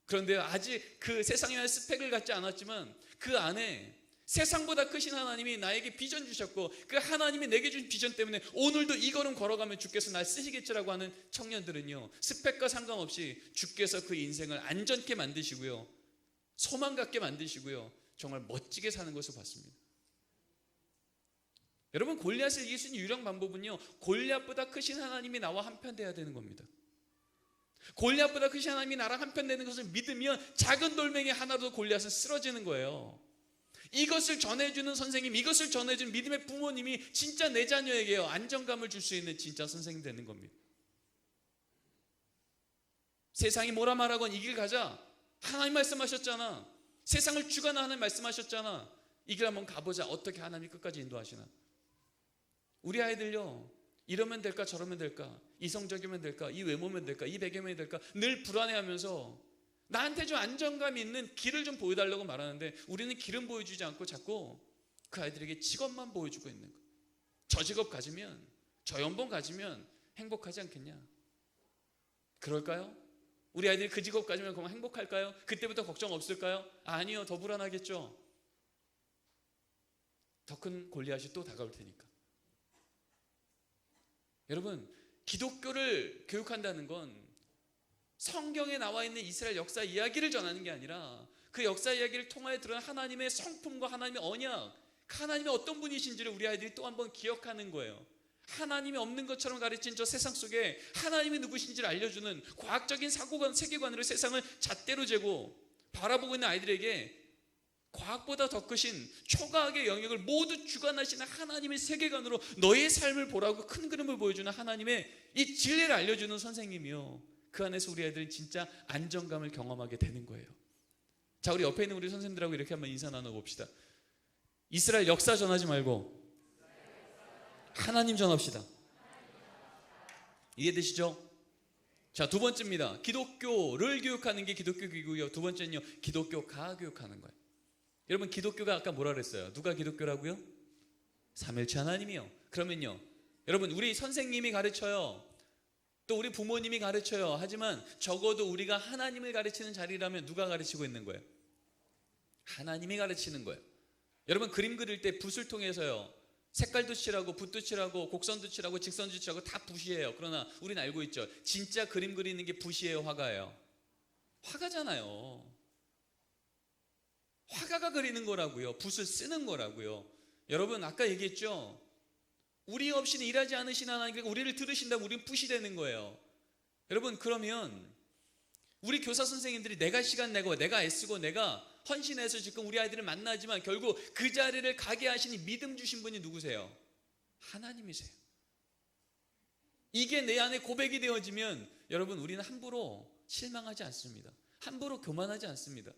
그런데 아직 그 세상의 스펙을 갖지 않았지만 그 안에 세상보다 크신 하나님이 나에게 비전 주셨고 그 하나님이 내게 준 비전 때문에 오늘도 이 걸음 걸어가면 주께서 날 쓰시겠지라고 하는 청년들은요 스펙과 상관없이 주께서 그 인생을 안전케 만드시고요 소망 갖게 만드시고요 정말 멋지게 사는 것을 봤습니다. 여러분, 골리앗을 이길 수 있는 유일한 방법은요, 골리앗보다 크신 하나님이 나와 한편 돼야 되는 겁니다. 골리앗보다 크신 하나님이 나랑 한편 되는 것을 믿으면 작은 돌멩이 하나로 골리앗은 쓰러지는 거예요. 이것을 전해주는 선생님, 이것을 전해주는 믿음의 부모님이 진짜 내 자녀에게요, 안정감을 줄 수 있는 진짜 선생님 되는 겁니다. 세상이 뭐라 말하건 이 길 가자. 하나님 말씀하셨잖아. 세상을 주관하는 하나님 말씀하셨잖아. 이 길 한번 가보자. 어떻게 하나님이 끝까지 인도하시나. 우리 아이들요, 이러면 될까 저러면 될까, 이성적이면 될까, 이 외모면 될까, 이 배경이 될까, 늘 불안해하면서 나한테 좀 안정감 있는 길을 좀 보여달라고 말하는데, 우리는 길은 보여주지 않고 자꾸 그 아이들에게 직업만 보여주고 있는 거예요. 저 직업 가지면, 저 연봉 가지면 행복하지 않겠냐. 그럴까요? 우리 아이들이 그 직업 가지면 그만 행복할까요? 그때부터 걱정 없을까요? 아니요, 더 불안하겠죠. 더 큰 골리앗이 또 다가올 테니까. 여러분, 기독교를 교육한다는 건 성경에 나와 있는 이스라엘 역사 이야기를 전하는 게 아니라 그 역사 이야기를 통하여 드러난 하나님의 성품과 하나님의 언약, 하나님이 어떤 분이신지를 우리 아이들이 또 한번 기억하는 거예요. 하나님이 없는 것처럼 가르친 저 세상 속에 하나님이 누구신지를 알려주는 과학적인 사고관, 세계관으로 세상을 잣대로 재고 바라보고 있는 아이들에게 과학보다 더 크신 초과학의 영역을 모두 주관하시는 하나님의 세계관으로 너의 삶을 보라고 큰 그림을 보여주는 하나님의 이 진리를 알려주는 선생님이요, 그 안에서 우리 아이들은 진짜 안정감을 경험하게 되는 거예요. 자, 우리 옆에 있는 우리 선생님들하고 이렇게 한번 인사 나눠봅시다. 이스라엘 역사 전하지 말고 하나님 전합시다. 이해되시죠? 자, 두 번째입니다. 기독교를 교육하는 게 기독교 교육이고요. 두 번째는요, 기독교가 교육하는 거예요. 여러분, 기독교가 아까 뭐라 그랬어요? 누가 기독교라고요? 삼일체 하나님이요. 그러면요, 여러분, 우리 선생님이 가르쳐요, 또 우리 부모님이 가르쳐요. 하지만 적어도 우리가 하나님을 가르치는 자리라면 누가 가르치고 있는 거예요? 하나님이 가르치는 거예요. 여러분, 그림 그릴 때 붓을 통해서요, 색깔도 칠하고 붓도 칠하고 곡선도 칠하고 직선도 칠하고 다 붓이에요. 그러나 우리는 알고 있죠, 진짜 그림 그리는 게 붓이에요, 화가예요? 화가잖아요. 화가가 그리는 거라고요. 붓을 쓰는 거라고요. 여러분, 아까 얘기했죠, 우리 없이는 일하지 않으신 하나님께서 우리를 들으신다면 우리는 붓이 되는 거예요. 여러분, 그러면 우리 교사 선생님들이 내가 시간 내고 내가 애쓰고 내가 헌신해서 지금 우리 아이들을 만나지만 결국 그 자리를 가게 하시니 믿음 주신 분이 누구세요? 하나님이세요. 이게 내 안에 고백이 되어지면 여러분, 우리는 함부로 실망하지 않습니다. 함부로 교만하지 않습니다.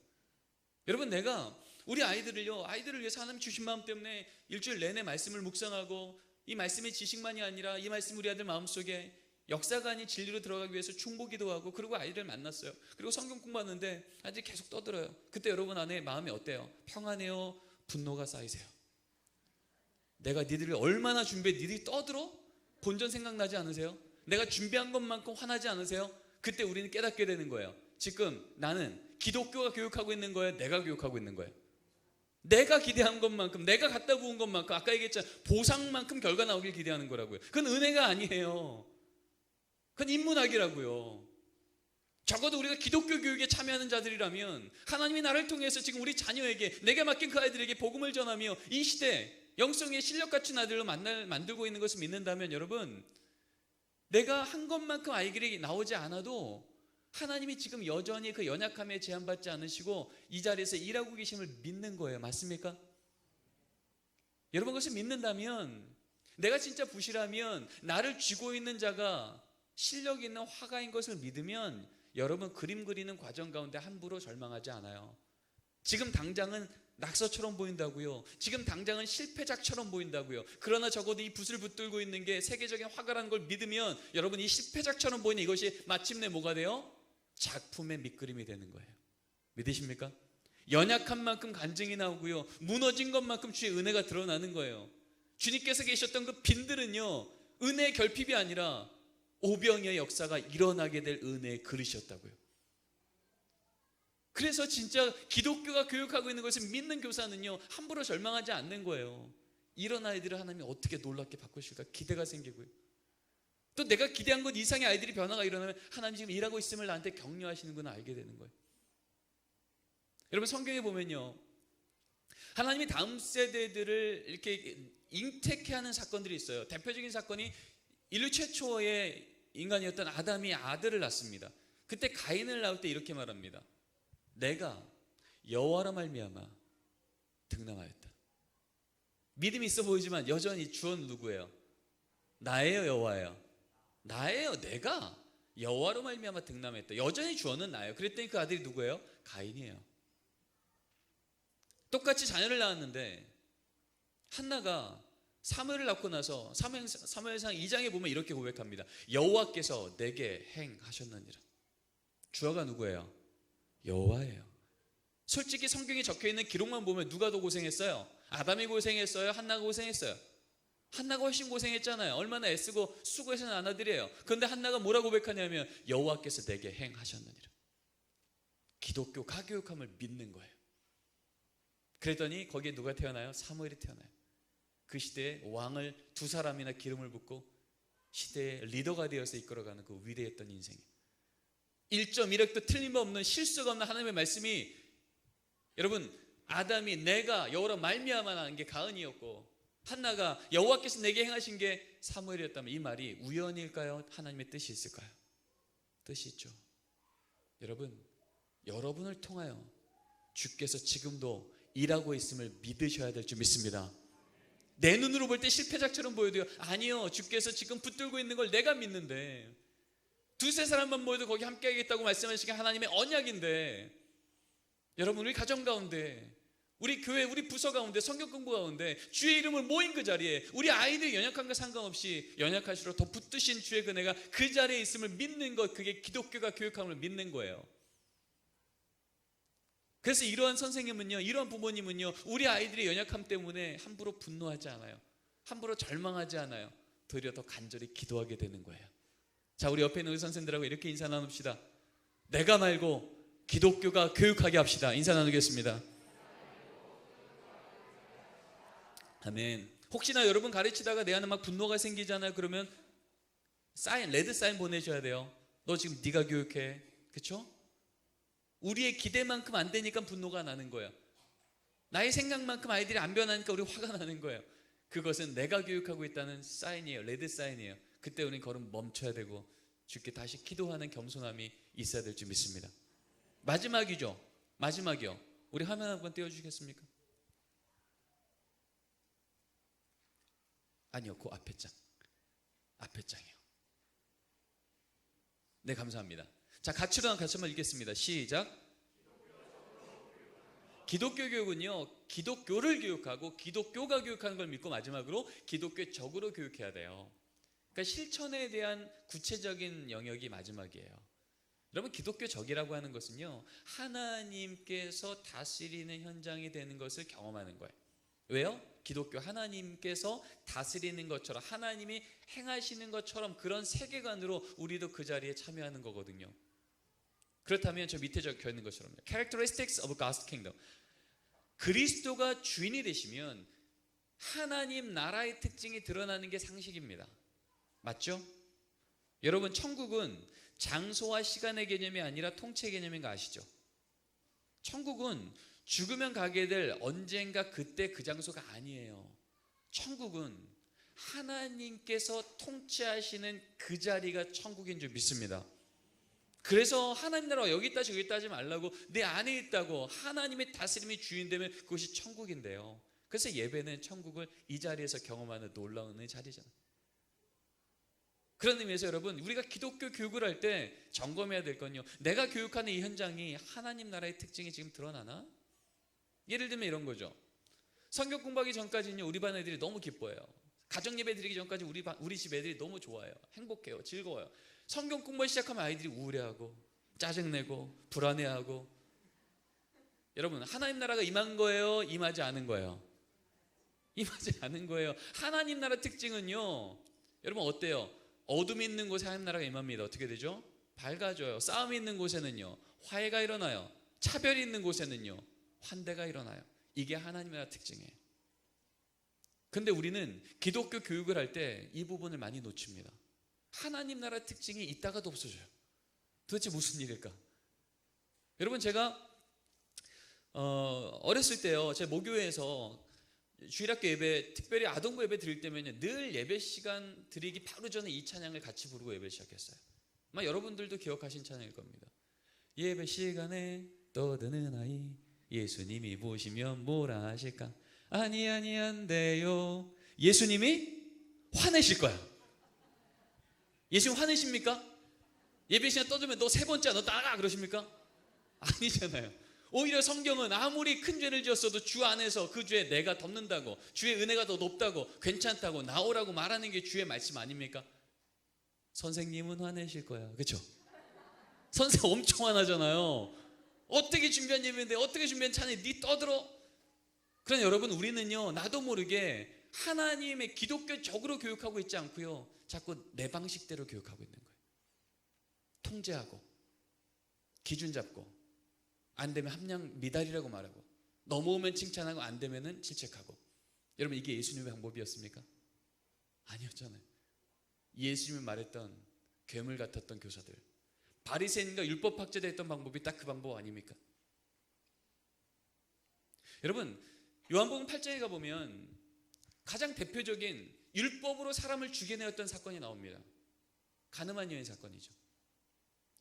여러분, 내가 우리 아이들을 위해서 하나님 주신 마음 때문에 일주일 내내 말씀을 묵상하고 이 말씀의 지식만이 아니라 이 말씀 우리 아이들 마음속에 역사가 아닌 진리로 들어가기 위해서 충고기도 하고, 그리고 아이들을 만났어요. 그리고 성경 공부하는데 아이들이 계속 떠들어요. 그때 여러분 안에 마음이 어때요? 평안해요? 분노가 쌓이세요? 내가 니들을 얼마나 준비해, 니들이 떠들어? 본전 생각나지 않으세요? 내가 준비한 것만큼 화나지 않으세요? 그때 우리는 깨닫게 되는 거예요. 지금 나는 기독교가 교육하고 있는 거예요? 내가 교육하고 있는 거예요? 내가 기대한 것만큼, 내가 갖다 부은 것만큼, 아까 얘기했잖아요, 보상만큼 결과 나오길 기대하는 거라고요. 그건 은혜가 아니에요. 그건 인문학이라고요. 적어도 우리가 기독교 교육에 참여하는 자들이라면 하나님이 나를 통해서 지금 우리 자녀에게, 내게 맡긴 그 아이들에게 복음을 전하며 이 시대 영성의 실력 갖춘 아들로 만들고 있는 것을 믿는다면, 여러분, 내가 한 것만큼 아이들에게 나오지 않아도 하나님이 지금 여전히 그 연약함에 제한받지 않으시고 이 자리에서 일하고 계심을 믿는 거예요. 맞습니까? 여러분, 그것을 믿는다면, 내가 진짜 부실하면 나를 쥐고 있는 자가 실력 있는 화가인 것을 믿으면 여러분, 그림 그리는 과정 가운데 함부로 절망하지 않아요. 지금 당장은 낙서처럼 보인다고요. 지금 당장은 실패작처럼 보인다고요. 그러나 적어도 이 붓을 붙들고 있는 게 세계적인 화가라는 걸 믿으면 여러분, 이 실패작처럼 보이는 이것이 마침내 뭐가 돼요? 작품의 밑그림이 되는 거예요. 믿으십니까? 연약한 만큼 간증이 나오고요, 무너진 것만큼 주의 은혜가 드러나는 거예요. 주님께서 계셨던 그 빈들은요, 은혜의 결핍이 아니라 오병이의 역사가 일어나게 될 은혜의 그릇이었다고요. 그래서 진짜 기독교가 교육하고 있는 것을 믿는 교사는요, 함부로 절망하지 않는 거예요. 이런 아이들을 하나님이 어떻게 놀랍게 바꾸실까 기대가 생기고요, 또 내가 기대한 것 이상의 아이들이 변화가 일어나면 하나님 지금 일하고 있음을 나한테 격려하시는구나 알게 되는 거예요. 여러분, 성경에 보면요, 하나님이 다음 세대들을 이렇게 잉태케 하는 사건들이 있어요. 대표적인 사건이 인류 최초의 인간이었던 아담이 아들을 낳습니다. 그때 가인을 낳을 때 이렇게 말합니다. 내가 여호와로 말미암아 득남하였다. 믿음이 있어 보이지만 여전히 주어는 누구예요? 나예요, 여호와예요? 나예요. 내가 여호와로 말미암아 득남했다. 여전히 주어는 나예요. 그랬더니 그 아들이 누구예요? 가인이에요. 똑같이 자녀를 낳았는데 한나가 사무엘을 낳고 나서 사무엘상 2장에 보면 이렇게 고백합니다. 여호와께서 내게 행하셨느니라. 주어가 누구예요? 여호와예요. 솔직히 성경에 적혀있는 기록만 보면 누가 더 고생했어요? 아담이 고생했어요? 한나가 고생했어요? 한나가 훨씬 고생했잖아요. 얼마나 애쓰고 수고해서 낳은 아들이에요. 그런데 한나가 뭐라고 고백하냐면 여호와께서 내게 행하셨느니라. 기독교 가교육함을 믿는 거예요. 그랬더니 거기에 누가 태어나요? 사무엘이 태어나요. 그 시대에 왕을 두 사람이나 기름을 붓고 시대의 리더가 되어서 이끌어가는 그 위대했던 인생. 1.1획도 틀림없는 실수가 없는 하나님의 말씀이, 여러분, 아담이 내가 여호와로 말미암아 난 게 가은이었고 한나가 여호와께서 내게 행하신 게 사무엘이었다면 이 말이 우연일까요? 하나님의 뜻이 있을까요? 뜻이 있죠. 여러분, 여러분을 통하여 주께서 지금도 일하고 있음을 믿으셔야 될 줄 믿습니다. 내 눈으로 볼 때 실패작처럼 보여도요, 아니요, 주께서 지금 붙들고 있는 걸 내가 믿는데, 두세 사람만 모여도 거기 함께 하겠다고 말씀하신 게 하나님의 언약인데, 여러분, 우리 가정 가운데, 우리 교회, 우리 부서 가운데, 성경 공부 가운데 주의 이름을 모인 그 자리에 우리 아이들이 연약함과 상관없이 연약할수록 더 붙드신 주의 그네가 그 자리에 있음을 믿는 것, 그게 기독교가 교육함을 믿는 거예요. 그래서 이러한 선생님은요, 이러한 부모님은요, 우리 아이들의 연약함 때문에 함부로 분노하지 않아요. 함부로 절망하지 않아요. 도리어 더 간절히 기도하게 되는 거예요. 자, 우리 옆에 있는 우리 선생님들하고 이렇게 인사 나눕시다. 내가 말고 기독교가 교육하게 합시다. 인사 나누겠습니다. 아멘. 혹시나 여러분 가르치다가 내 안에 막 분노가 생기잖아요. 그러면 사인, 레드 사인 보내셔야 돼요. 너 지금 네가 교육해. 그렇죠? 우리의 기대만큼 안 되니까 분노가 나는 거예요. 나의 생각만큼 아이들이 안 변하니까 우리 화가 나는 거예요. 그것은 내가 교육하고 있다는 사인이에요. 레드 사인이에요. 그때 우리는 걸음 멈춰야 되고 주께 다시 기도하는 겸손함이 있어야 될 줄 믿습니다. 마지막이죠. 마지막이요. 우리 화면 한번 띄워주시겠습니까? 아니요, 그 앞에 장. 앞에 장이요. 네, 감사합니다. 자, 같이 일어나 같이 한번 읽겠습니다. 시작. 기독교 교육은요, 기독교를 교육하고 기독교가 교육하는 걸 믿고 마지막으로 기독교적으로 교육해야 돼요. 그러니까 실천에 대한 구체적인 영역이 마지막이에요. 여러분, 기독교적이라고 하는 것은요, 하나님께서 다스리는 현장이 되는 것을 경험하는 거예요. 왜요? 기독교 하나님께서 다스리는 것처럼, 하나님이 행하시는 것처럼 그런 세계관으로 우리도 그 자리에 참여하는 거거든요. 그렇다면 저 밑에 적혀 있는 것처럼요. Characteristics of God's Kingdom. 그리스도가 주인이 되시면 하나님 나라의 특징이 드러나는 게 상식입니다. 맞죠? 여러분, 천국은 장소와 시간의 개념이 아니라 통체 개념인 거 아시죠? 천국은 죽으면 가게 될 언젠가 그때 그 장소가 아니에요. 천국은 하나님께서 통치하시는 그 자리가 천국인 줄 믿습니다. 그래서 하나님 나라가 여기 있다 저기 있다 하지 말라고, 내 안에 있다고, 하나님의 다스림이 주인 되면 그것이 천국인데요. 그래서 예배는 천국을 이 자리에서 경험하는 놀라운 자리잖아요. 그런 의미에서 여러분, 우리가 기독교 교육을 할 때 점검해야 될 건요, 내가 교육하는 이 현장이 하나님 나라의 특징이 지금 드러나나? 예를 들면 이런 거죠. 성경 공부하기 전까지는요, 우리 반 애들이 너무 기뻐해요. 가정 예배 드리기 전까지 우리 집 애들이 너무 좋아해요. 행복해요. 즐거워요. 성경 공부 시작하면 아이들이 우울해하고 짜증내고 불안해하고. 여러분, 하나님 나라가 임한 거예요? 임하지 않은 거예요? 임하지 않은 거예요. 하나님 나라 특징은요, 여러분 어때요? 어둠이 있는 곳에 하나님 나라가 임합니다. 어떻게 되죠? 밝아져요. 싸움이 있는 곳에는요, 화해가 일어나요. 차별이 있는 곳에는요, 환대가 일어나요. 이게 하나님 나라 특징이에요. 근데 우리는 기독교 교육을 할 때 이 부분을 많이 놓칩니다. 하나님 나라 특징이 있다가도 없어져요. 도대체 무슨 일일까? 여러분, 제가 어렸을 때요, 제 모교회에서 주일학교 예배, 특별히 아동부 예배 드릴 때면요, 늘 예배 시간 드리기 바로 전에 이 찬양을 같이 부르고 예배를 시작했어요. 아마 여러분들도 기억하신 찬양일 겁니다. 예배 시간에 떠드는 아이, 예수님이 보시면 뭐라 하실까? 아니 안 돼요. 예수님이 화내실 거야. 예수님 화내십니까? 예배 시간 떠들면 너 세 번째야, 너 따라 그러십니까? 아니잖아요. 오히려 성경은 아무리 큰 죄를 지었어도 주 안에서 그 죄에 내가 덮는다고, 주의 은혜가 더 높다고, 괜찮다고, 나오라고 말하는 게 주의 말씀 아닙니까? 선생님은 화내실 거야. 그렇죠? 선생 엄청 화나잖아요. 어떻게 준비한 예배인데, 어떻게 준비한 찬양이 네 떠들어? 그러나 여러분, 우리는요, 나도 모르게 하나님의 기독교적으로 교육하고 있지 않고요, 자꾸 내 방식대로 교육하고 있는 거예요. 통제하고 기준 잡고, 안 되면 함량 미달이라고 말하고, 넘어오면 칭찬하고 안 되면은 질책하고. 여러분, 이게 예수님의 방법이었습니까? 아니었잖아요. 예수님이 말했던 괴물 같았던 교사들, 바리새인과 율법학자들 했던 방법이 딱 그 방법 아닙니까? 여러분, 요한복음 8장에 가보면 가장 대표적인 율법으로 사람을 죽여내었던 사건이 나옵니다. 가늠한 여인 사건이죠.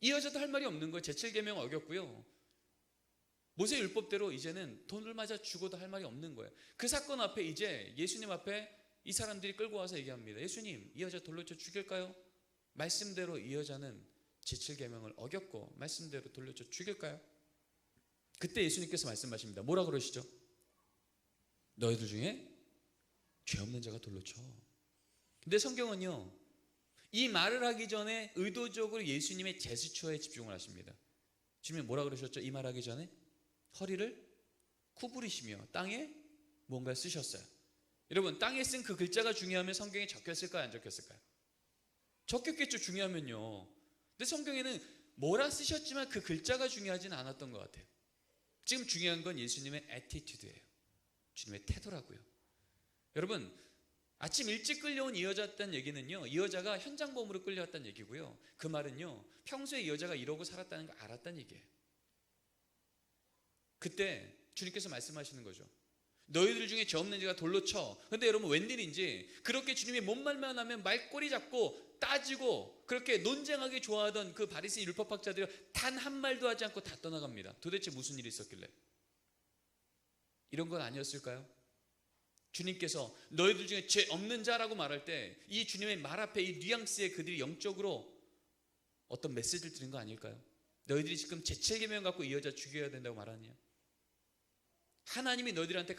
이 여자도 할 말이 없는 거예요. 제7계명 어겼고요, 모세 율법대로 이제는 돈을 맞아 죽어도 할 말이 없는 거예요. 그 사건 앞에 이제 예수님 앞에 이 사람들이 끌고 와서 얘기합니다. 예수님, 이 여자 돌로 쳐 죽일까요? 말씀대로 이 여자는 제7계명을 어겼고 말씀대로 돌려쳐 죽일까요? 그때 예수님께서 말씀하십니다. 뭐라 그러시죠? 너희들 중에 죄 없는 자가 돌로 쳐. 근데 성경은요, 이 말을 하기 전에 의도적으로 예수님의 제스처에 집중을 하십니다. 주님이 뭐라 그러셨죠? 이 말하기 전에 허리를 구부리시며 땅에 뭔가 쓰셨어요. 여러분, 땅에 쓴 그 글자가 중요하면 성경에 적혔을까요? 안 적혔을까요? 적혔겠죠, 중요하면요. 근데 성경에는 뭐라 쓰셨지만 그 글자가 중요하지는 않았던 것 같아요. 지금 중요한 건 예수님의 애티튜드예요. 주님의 태도라고요. 여러분, 아침 일찍 끌려온 이 여자였다는 얘기는요, 이 여자가 현장범으로 끌려왔다는 얘기고요, 그 말은요, 평소에 이 여자가 이러고 살았다는 걸 알았다는 얘기예요. 그때 주님께서 말씀하시는 거죠. 너희들 중에 죄 없는 자가 돌로 쳐. 근데 여러분, 웬일인지 그렇게 주님이 뭔 말만 하면 말꼬리 잡고 따지고 그렇게 논쟁하기 좋아하던 그 바리새인 율법학자들이 단 한 말도 하지 않고 다 떠나갑니다. 도대체 무슨 일이 있었길래? 이런 건 아니었을까요? 주님께서 너희들 중에 죄 없는 자라고 말할 때 이 주님의 말 앞에 이 뉘앙스에 그들이 영적으로 어떤 메시지를 드린 거 아닐까요? 너희들이 지금 제7계명 갖고 이 여자 죽여야 된다고 말하느냐? 하나님이 너희들한테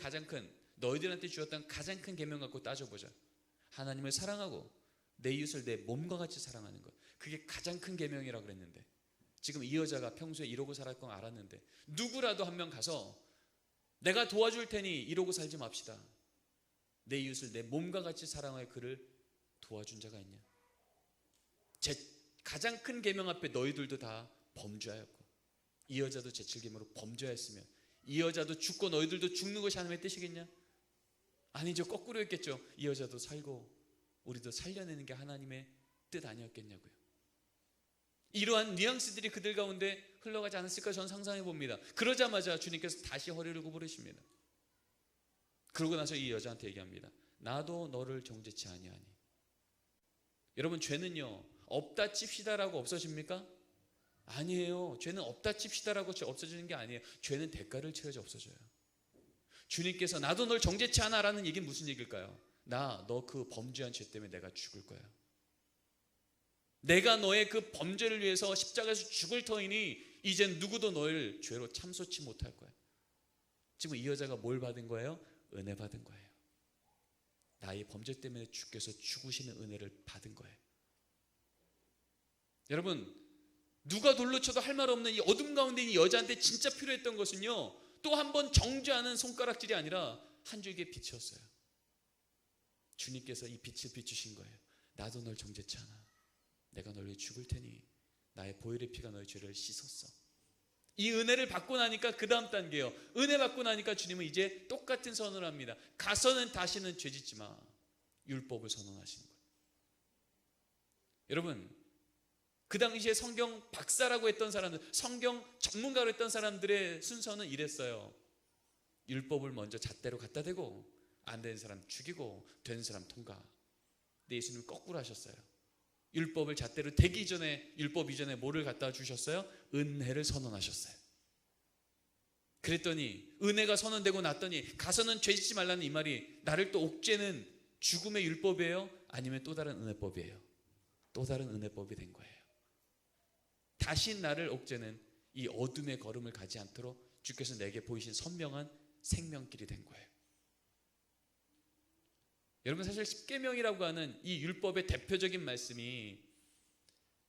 주었던 가장 큰 계명 갖고 따져보자. 하나님을 사랑하고 내 이웃을 내 몸과 같이 사랑하는 것, 그게 가장 큰 계명이라고 그랬는데, 지금 이 여자가 평소에 이러고 살았던 걸 알았는데 누구라도 한 명 가서 내가 도와줄 테니 이러고 살지 맙시다, 내 이웃을 내 몸과 같이 사랑하여 그를 도와준 자가 있냐? 제 가장 큰 계명 앞에 너희들도 다 범죄하였고, 이 여자도 제7계명으로 범죄하였으면 이 여자도 죽고 너희들도 죽는 것이 하나님의 뜻이겠냐? 아니죠. 거꾸로 했겠죠. 이 여자도 살고 우리도 살려내는 게 하나님의 뜻 아니었겠냐고요. 이러한 뉘앙스들이 그들 가운데 흘러가지 않았을까 저는 상상해 봅니다. 그러자마자 주님께서 다시 허리를 구부리십니다. 그러고 나서 이 여자한테 얘기합니다. 나도 너를 정죄치 아니하니. 여러분, 죄는요, 없다 칩시다라고 없어집니까? 아니에요. 죄는 없다 칩시다라고 없어지는 게 아니에요. 죄는 대가를 치러야 없어져요. 주님께서 나도 널 정죄치 않아라는 얘기는 무슨 얘기일까요? 너 그 범죄한 죄 때문에 내가 죽을 거야. 내가 너의 그 범죄를 위해서 십자가에서 죽을 터이니 이젠 누구도 너를 죄로 참소치 못할 거야. 지금 이 여자가 뭘 받은 거예요? 은혜 받은 거예요. 나의 범죄 때문에 주께서 죽으시는 은혜를 받은 거예요. 여러분, 누가 돌로 쳐도 할 말 없는 이 어둠 가운데 이 여자한테 진짜 필요했던 것은요, 또 한 번 정죄하는 손가락질이 아니라 한 줄기의 빛이었어요. 주님께서 이 빛을 비추신 거예요. 나도 널 정죄치 않아. 내가 널 위해 죽을 테니 나의 보혈의 피가 너의 죄를 씻었어. 이 은혜를 받고 나니까 그 다음 단계예요. 은혜 받고 나니까 주님은 이제 똑같은 선언을 합니다. 가서는 다시는 죄 짓지 마. 율법을 선언하시는 거예요. 여러분, 그 당시에 성경 박사라고 했던 사람들, 성경 전문가로 했던 사람들의 순서는 이랬어요. 율법을 먼저 잣대로 갖다 대고 안 되는 사람 죽이고 되는 사람 통과. 근데 예수님은 거꾸로 하셨어요. 율법을 잣대로 되기 이전에, 율법 이전에 뭐를 갖다 주셨어요? 은혜를 선언하셨어요. 그랬더니 은혜가 선언되고 났더니 가서는 죄 짓지 말라는 이 말이 나를 또 옥죄는 죽음의 율법이에요? 아니면 또 다른 은혜법이에요? 또 다른 은혜법이 된 거예요. 다시 나를 옥죄는 이 어둠의 걸음을 가지 않도록 주께서 내게 보이신 선명한 생명길이 된 거예요. 여러분, 사실 십계명이라고 하는 이 율법의 대표적인 말씀이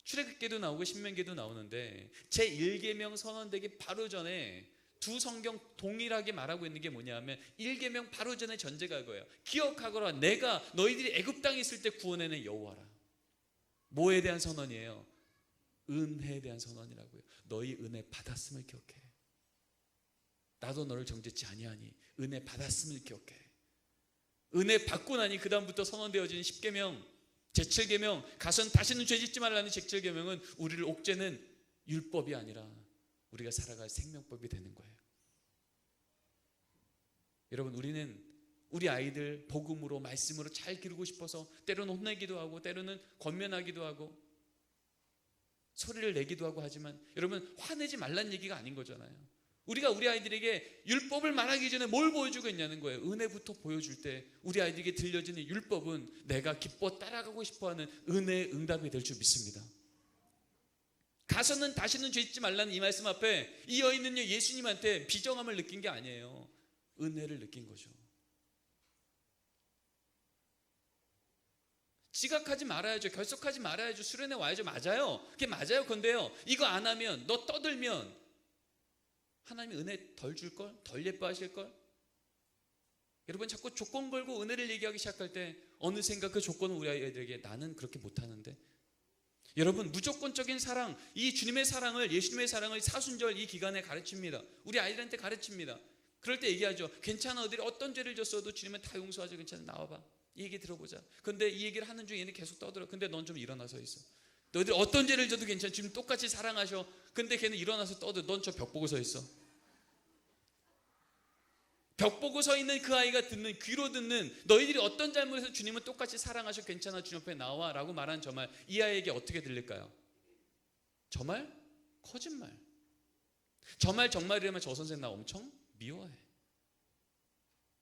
출애굽기도 나오고 신명기도 나오는데 제1계명 선언되기 바로 전에 두 성경 동일하게 말하고 있는 게 뭐냐면 1계명 바로 전에 전제가 그거예요. 기억하거라, 내가 너희들이 애굽 땅에 있을 때 구원해낸 여호와라. 뭐에 대한 선언이에요? 은혜에 대한 선언이라고요. 너희 은혜 받았음을 기억해. 나도 너를 정죄치 아니하니 은혜 받았음을 기억해. 은혜 받고 나니 그 다음부터 선언되어진 10계명, 제7계명, 가서는 다시는 죄짓지 말라는 제7계명은 우리를 옥죄는 율법이 아니라 우리가 살아갈 생명법이 되는 거예요. 여러분, 우리는 우리 아이들 복음으로, 말씀으로 잘 기르고 싶어서 때로는 혼내기도 하고 때로는 권면하기도 하고 소리를 내기도 하고 하지만 여러분, 화내지 말라는 얘기가 아닌 거잖아요. 우리가 우리 아이들에게 율법을 말하기 전에 뭘 보여주고 있냐는 거예요. 은혜부터 보여줄 때 우리 아이들에게 들려지는 율법은 내가 기뻐 따라가고 싶어하는 은혜의 응답이 될 줄 믿습니다. 가서는 다시는 죄 짓지 말라는 이 말씀 앞에 이 여인은요, 예수님한테 비정함을 느낀 게 아니에요. 은혜를 느낀 거죠. 지각하지 말아야죠. 결석하지 말아야죠. 수련회 와야죠. 맞아요. 그게 맞아요. 근데요, 이거 안 하면, 너 떠들면 하나님이 은혜 덜 줄걸? 덜 예뻐하실걸? 여러분, 자꾸 조건 걸고 은혜를 얘기하기 시작할 때 어느샌가 그 조건은 우리 아이들에게 나는 그렇게 못하는데. 여러분, 무조건적인 사랑, 이 주님의 사랑을, 예수님의 사랑을 사순절 이 기간에 가르칩니다. 우리 아이들한테 가르칩니다. 그럴 때 얘기하죠. 괜찮아, 너희들이 어떤 죄를 졌어도 주님은 다 용서하죠. 괜찮아, 나와봐, 이 얘기 들어보자. 근데 이 얘기를 하는 중에 얘는 계속 떠들어. 근데 넌 좀 일어나서 있어. 너희들 어떤 죄를 져도 괜찮아, 지금 똑같이 사랑하셔. 근데 걔는 일어나서 떠들어. 넌 저 벽 보고 서 있어. 벽 보고 서 있는 그 아이가 듣는, 귀로 듣는, 너희들이 어떤 잘못에서 주님은 똑같이 사랑하셔, 괜찮아, 주님 앞에 나와 라고 말한 저 말, 이 아이에게 어떻게 들릴까요? 저 말? 거짓말. 저 말 정말이라면 저 선생 나 엄청 미워해.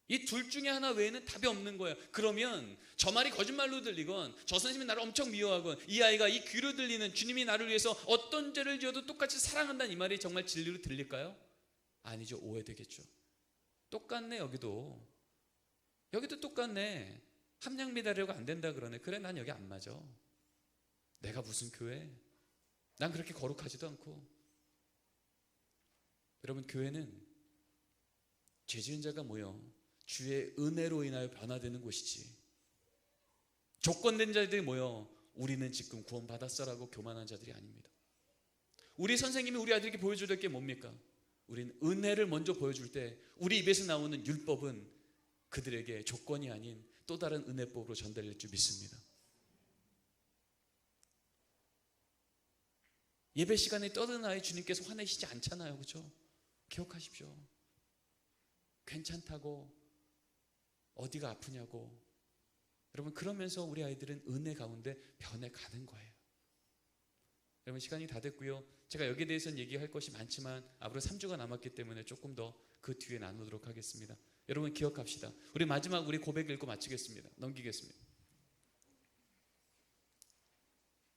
이 둘 중에 하나 외에는 답이 없는 거예요. 그러면 저 말이 거짓말로 들리건 저 선생님이 나를 엄청 미워하건 이 아이가 이 귀로 들리는 주님이 나를 위해서 어떤 죄를 지어도 똑같이 사랑한다는 이 말이 정말 진리로 들릴까요? 아니죠. 오해되겠죠. 똑같네. 여기도 똑같네. 함량미달이라고 안 된다 그러네. 그래, 난 여기 안 맞아. 내가 무슨 교회? 난 그렇게 거룩하지도 않고. 여러분, 교회는 죄 지은 자가 모여 주의 은혜로 인하여 변화되는 곳이지, 조건된 자들이 모여 우리는 지금 구원받았어라고 교만한 자들이 아닙니다. 우리 선생님이 우리 아들에게 보여줘야 될 게 뭡니까? 우리는 은혜를 먼저 보여줄 때 우리 입에서 나오는 율법은 그들에게 조건이 아닌 또 다른 은혜법으로 전달될 줄 믿습니다. 예배 시간에 떠드는 아이 주님께서 화내시지 않잖아요. 그렇죠? 기억하십시오. 괜찮다고, 어디가 아프냐고. 여러분, 그러면서 우리 아이들은 은혜 가운데 변해가는 거예요. 여러분, 시간이 다 됐고요. 제가 여기에 대해서는 얘기할 것이 많지만 앞으로 3주가 남았기 때문에 조금 더 그 뒤에 나누도록 하겠습니다. 여러분, 기억합시다. 우리 마지막 우리 고백 읽고 마치겠습니다. 넘기겠습니다.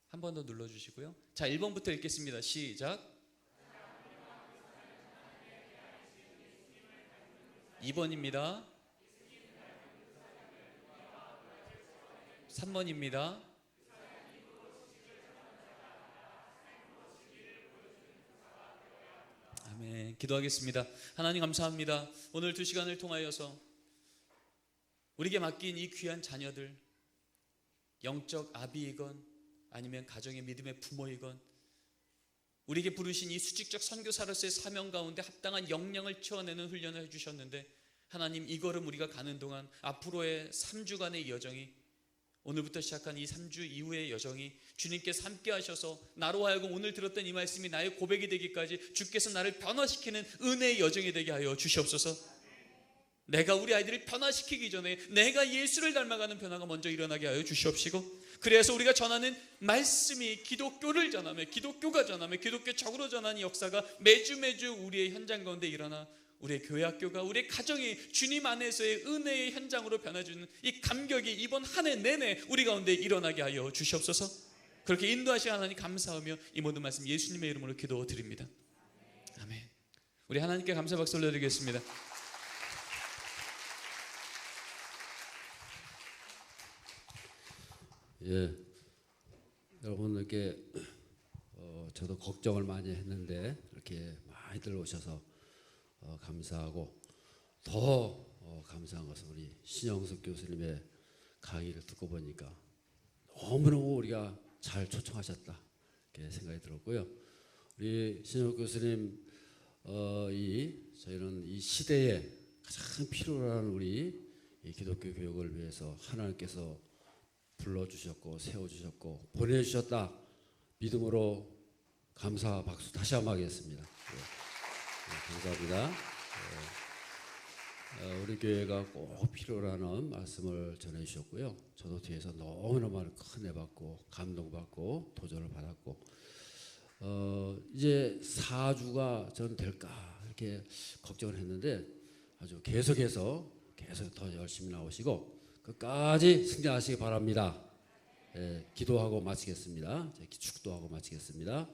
한 번 더 눌러주시고요. 자, 1번부터 읽겠습니다. 시작. 2번입니다. 3번입니다. 아멘. 기도하겠습니다. 하나님, 감사합니다. 오늘 2시간을 통하여서 우리에게 맡긴 이 귀한 자녀들, 영적 아비이건 아니면 가정의 믿음의 부모이건 우리에게 부르신 이 수직적 선교사로서의 사명 가운데 합당한 역량을 채워내는 훈련을 해주셨는데, 하나님, 이 걸음 우리가 가는 동안 앞으로의 3주간의 여정이, 오늘부터 시작한 이 3주 이후의 여정이 주님께서 함께 하셔서 나로 하여금 오늘 들었던 이 말씀이 나의 고백이 되기까지 주께서 나를 변화시키는 은혜의 여정이 되게 하여 주시옵소서. 내가 우리 아이들을 변화시키기 전에 내가 예수를 닮아가는 변화가 먼저 일어나게 하여 주시옵시고, 그래서 우리가 전하는 말씀이 기독교를 전하며 기독교가 전하며 기독교적으로 전하는 역사가 매주 우리의 현장 가운데 일어나 우리의 교회 학교가 우리의 가정이 주님 안에서의 은혜의 현장으로 변화주는 이 감격이 이번 한 해 내내 우리 가운데 일어나게 하여 주시옵소서. 그렇게 인도하신 하나님 감사하며 이 모든 말씀 예수님의 이름으로 기도드립니다. 아멘. 우리 하나님께 감사 박수 올려드리겠습니다. 예, 여러분 이렇게 저도 걱정을 많이 했는데 이렇게 많이들 오셔서 감사하고, 더 감사한 것은 우리 신영석 교수님의 강의를 듣고 보니까 너무너무 우리가 잘 초청하셨다 이렇게 생각이 들었고요. 우리 신영석 교수님 저희는 이 시대에 가장 필요로 하는 우리 이 기독교 교육을 위해서 하나님께서 불러주셨고 세워주셨고 보내주셨다 믿음으로 감사 박수 다시 한번 하겠습니다. 감사합니다. 우리 교회가 꼭 필요로 하는 말씀을 전해주셨고요. 저도 뒤에서 너무너무 큰 애 받고 감동받고 도전을 받았고, 이제 4주가 전 될까 이렇게 걱정을 했는데 아주 계속해서 더 열심히 나오시고 끝까지 승리하시기 바랍니다. 기도하고 마치겠습니다. 축도하고 마치겠습니다.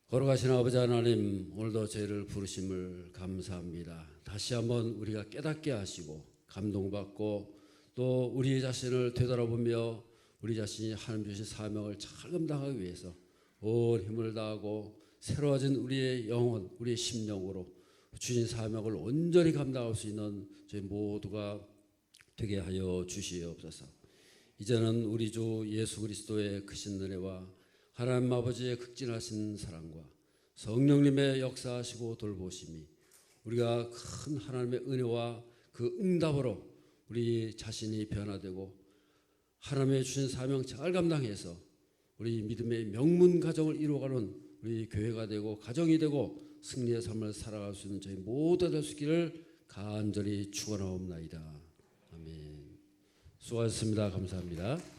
걸어가시는 아버지 하나님, 오늘도 저희를 부르심을 감사합니다. 다시 한번 우리가 깨닫게 하시고 감동받고 또 우리 자신을 되돌아보며 우리 자신이 하나님 주신 사명을 잘 감당하기 위해서 온 힘을 다하고 새로워진 우리의 영혼, 우리의 심령으로 주신 사명을 온전히 감당할 수 있는 저희 모두가 되게 하여 주시옵소서. 이제는 우리 주 예수 그리스도의 크신 은혜와 하나님 아버지의 극진하신 사랑과 성령님의 역사하시고 돌보심이 우리가 큰 하나님의 은혜와 그 응답으로 우리 자신이 변화되고 하나님의 주신 사명 잘 감당해서 우리 믿음의 명문 가정을 이루어가는 우리 교회가 되고 가정이 되고 승리의 삶을 살아갈 수 있는 저희 모두 될 수 있기를 간절히 축원하옵나이다. 아멘. 수고하셨습니다. 감사합니다.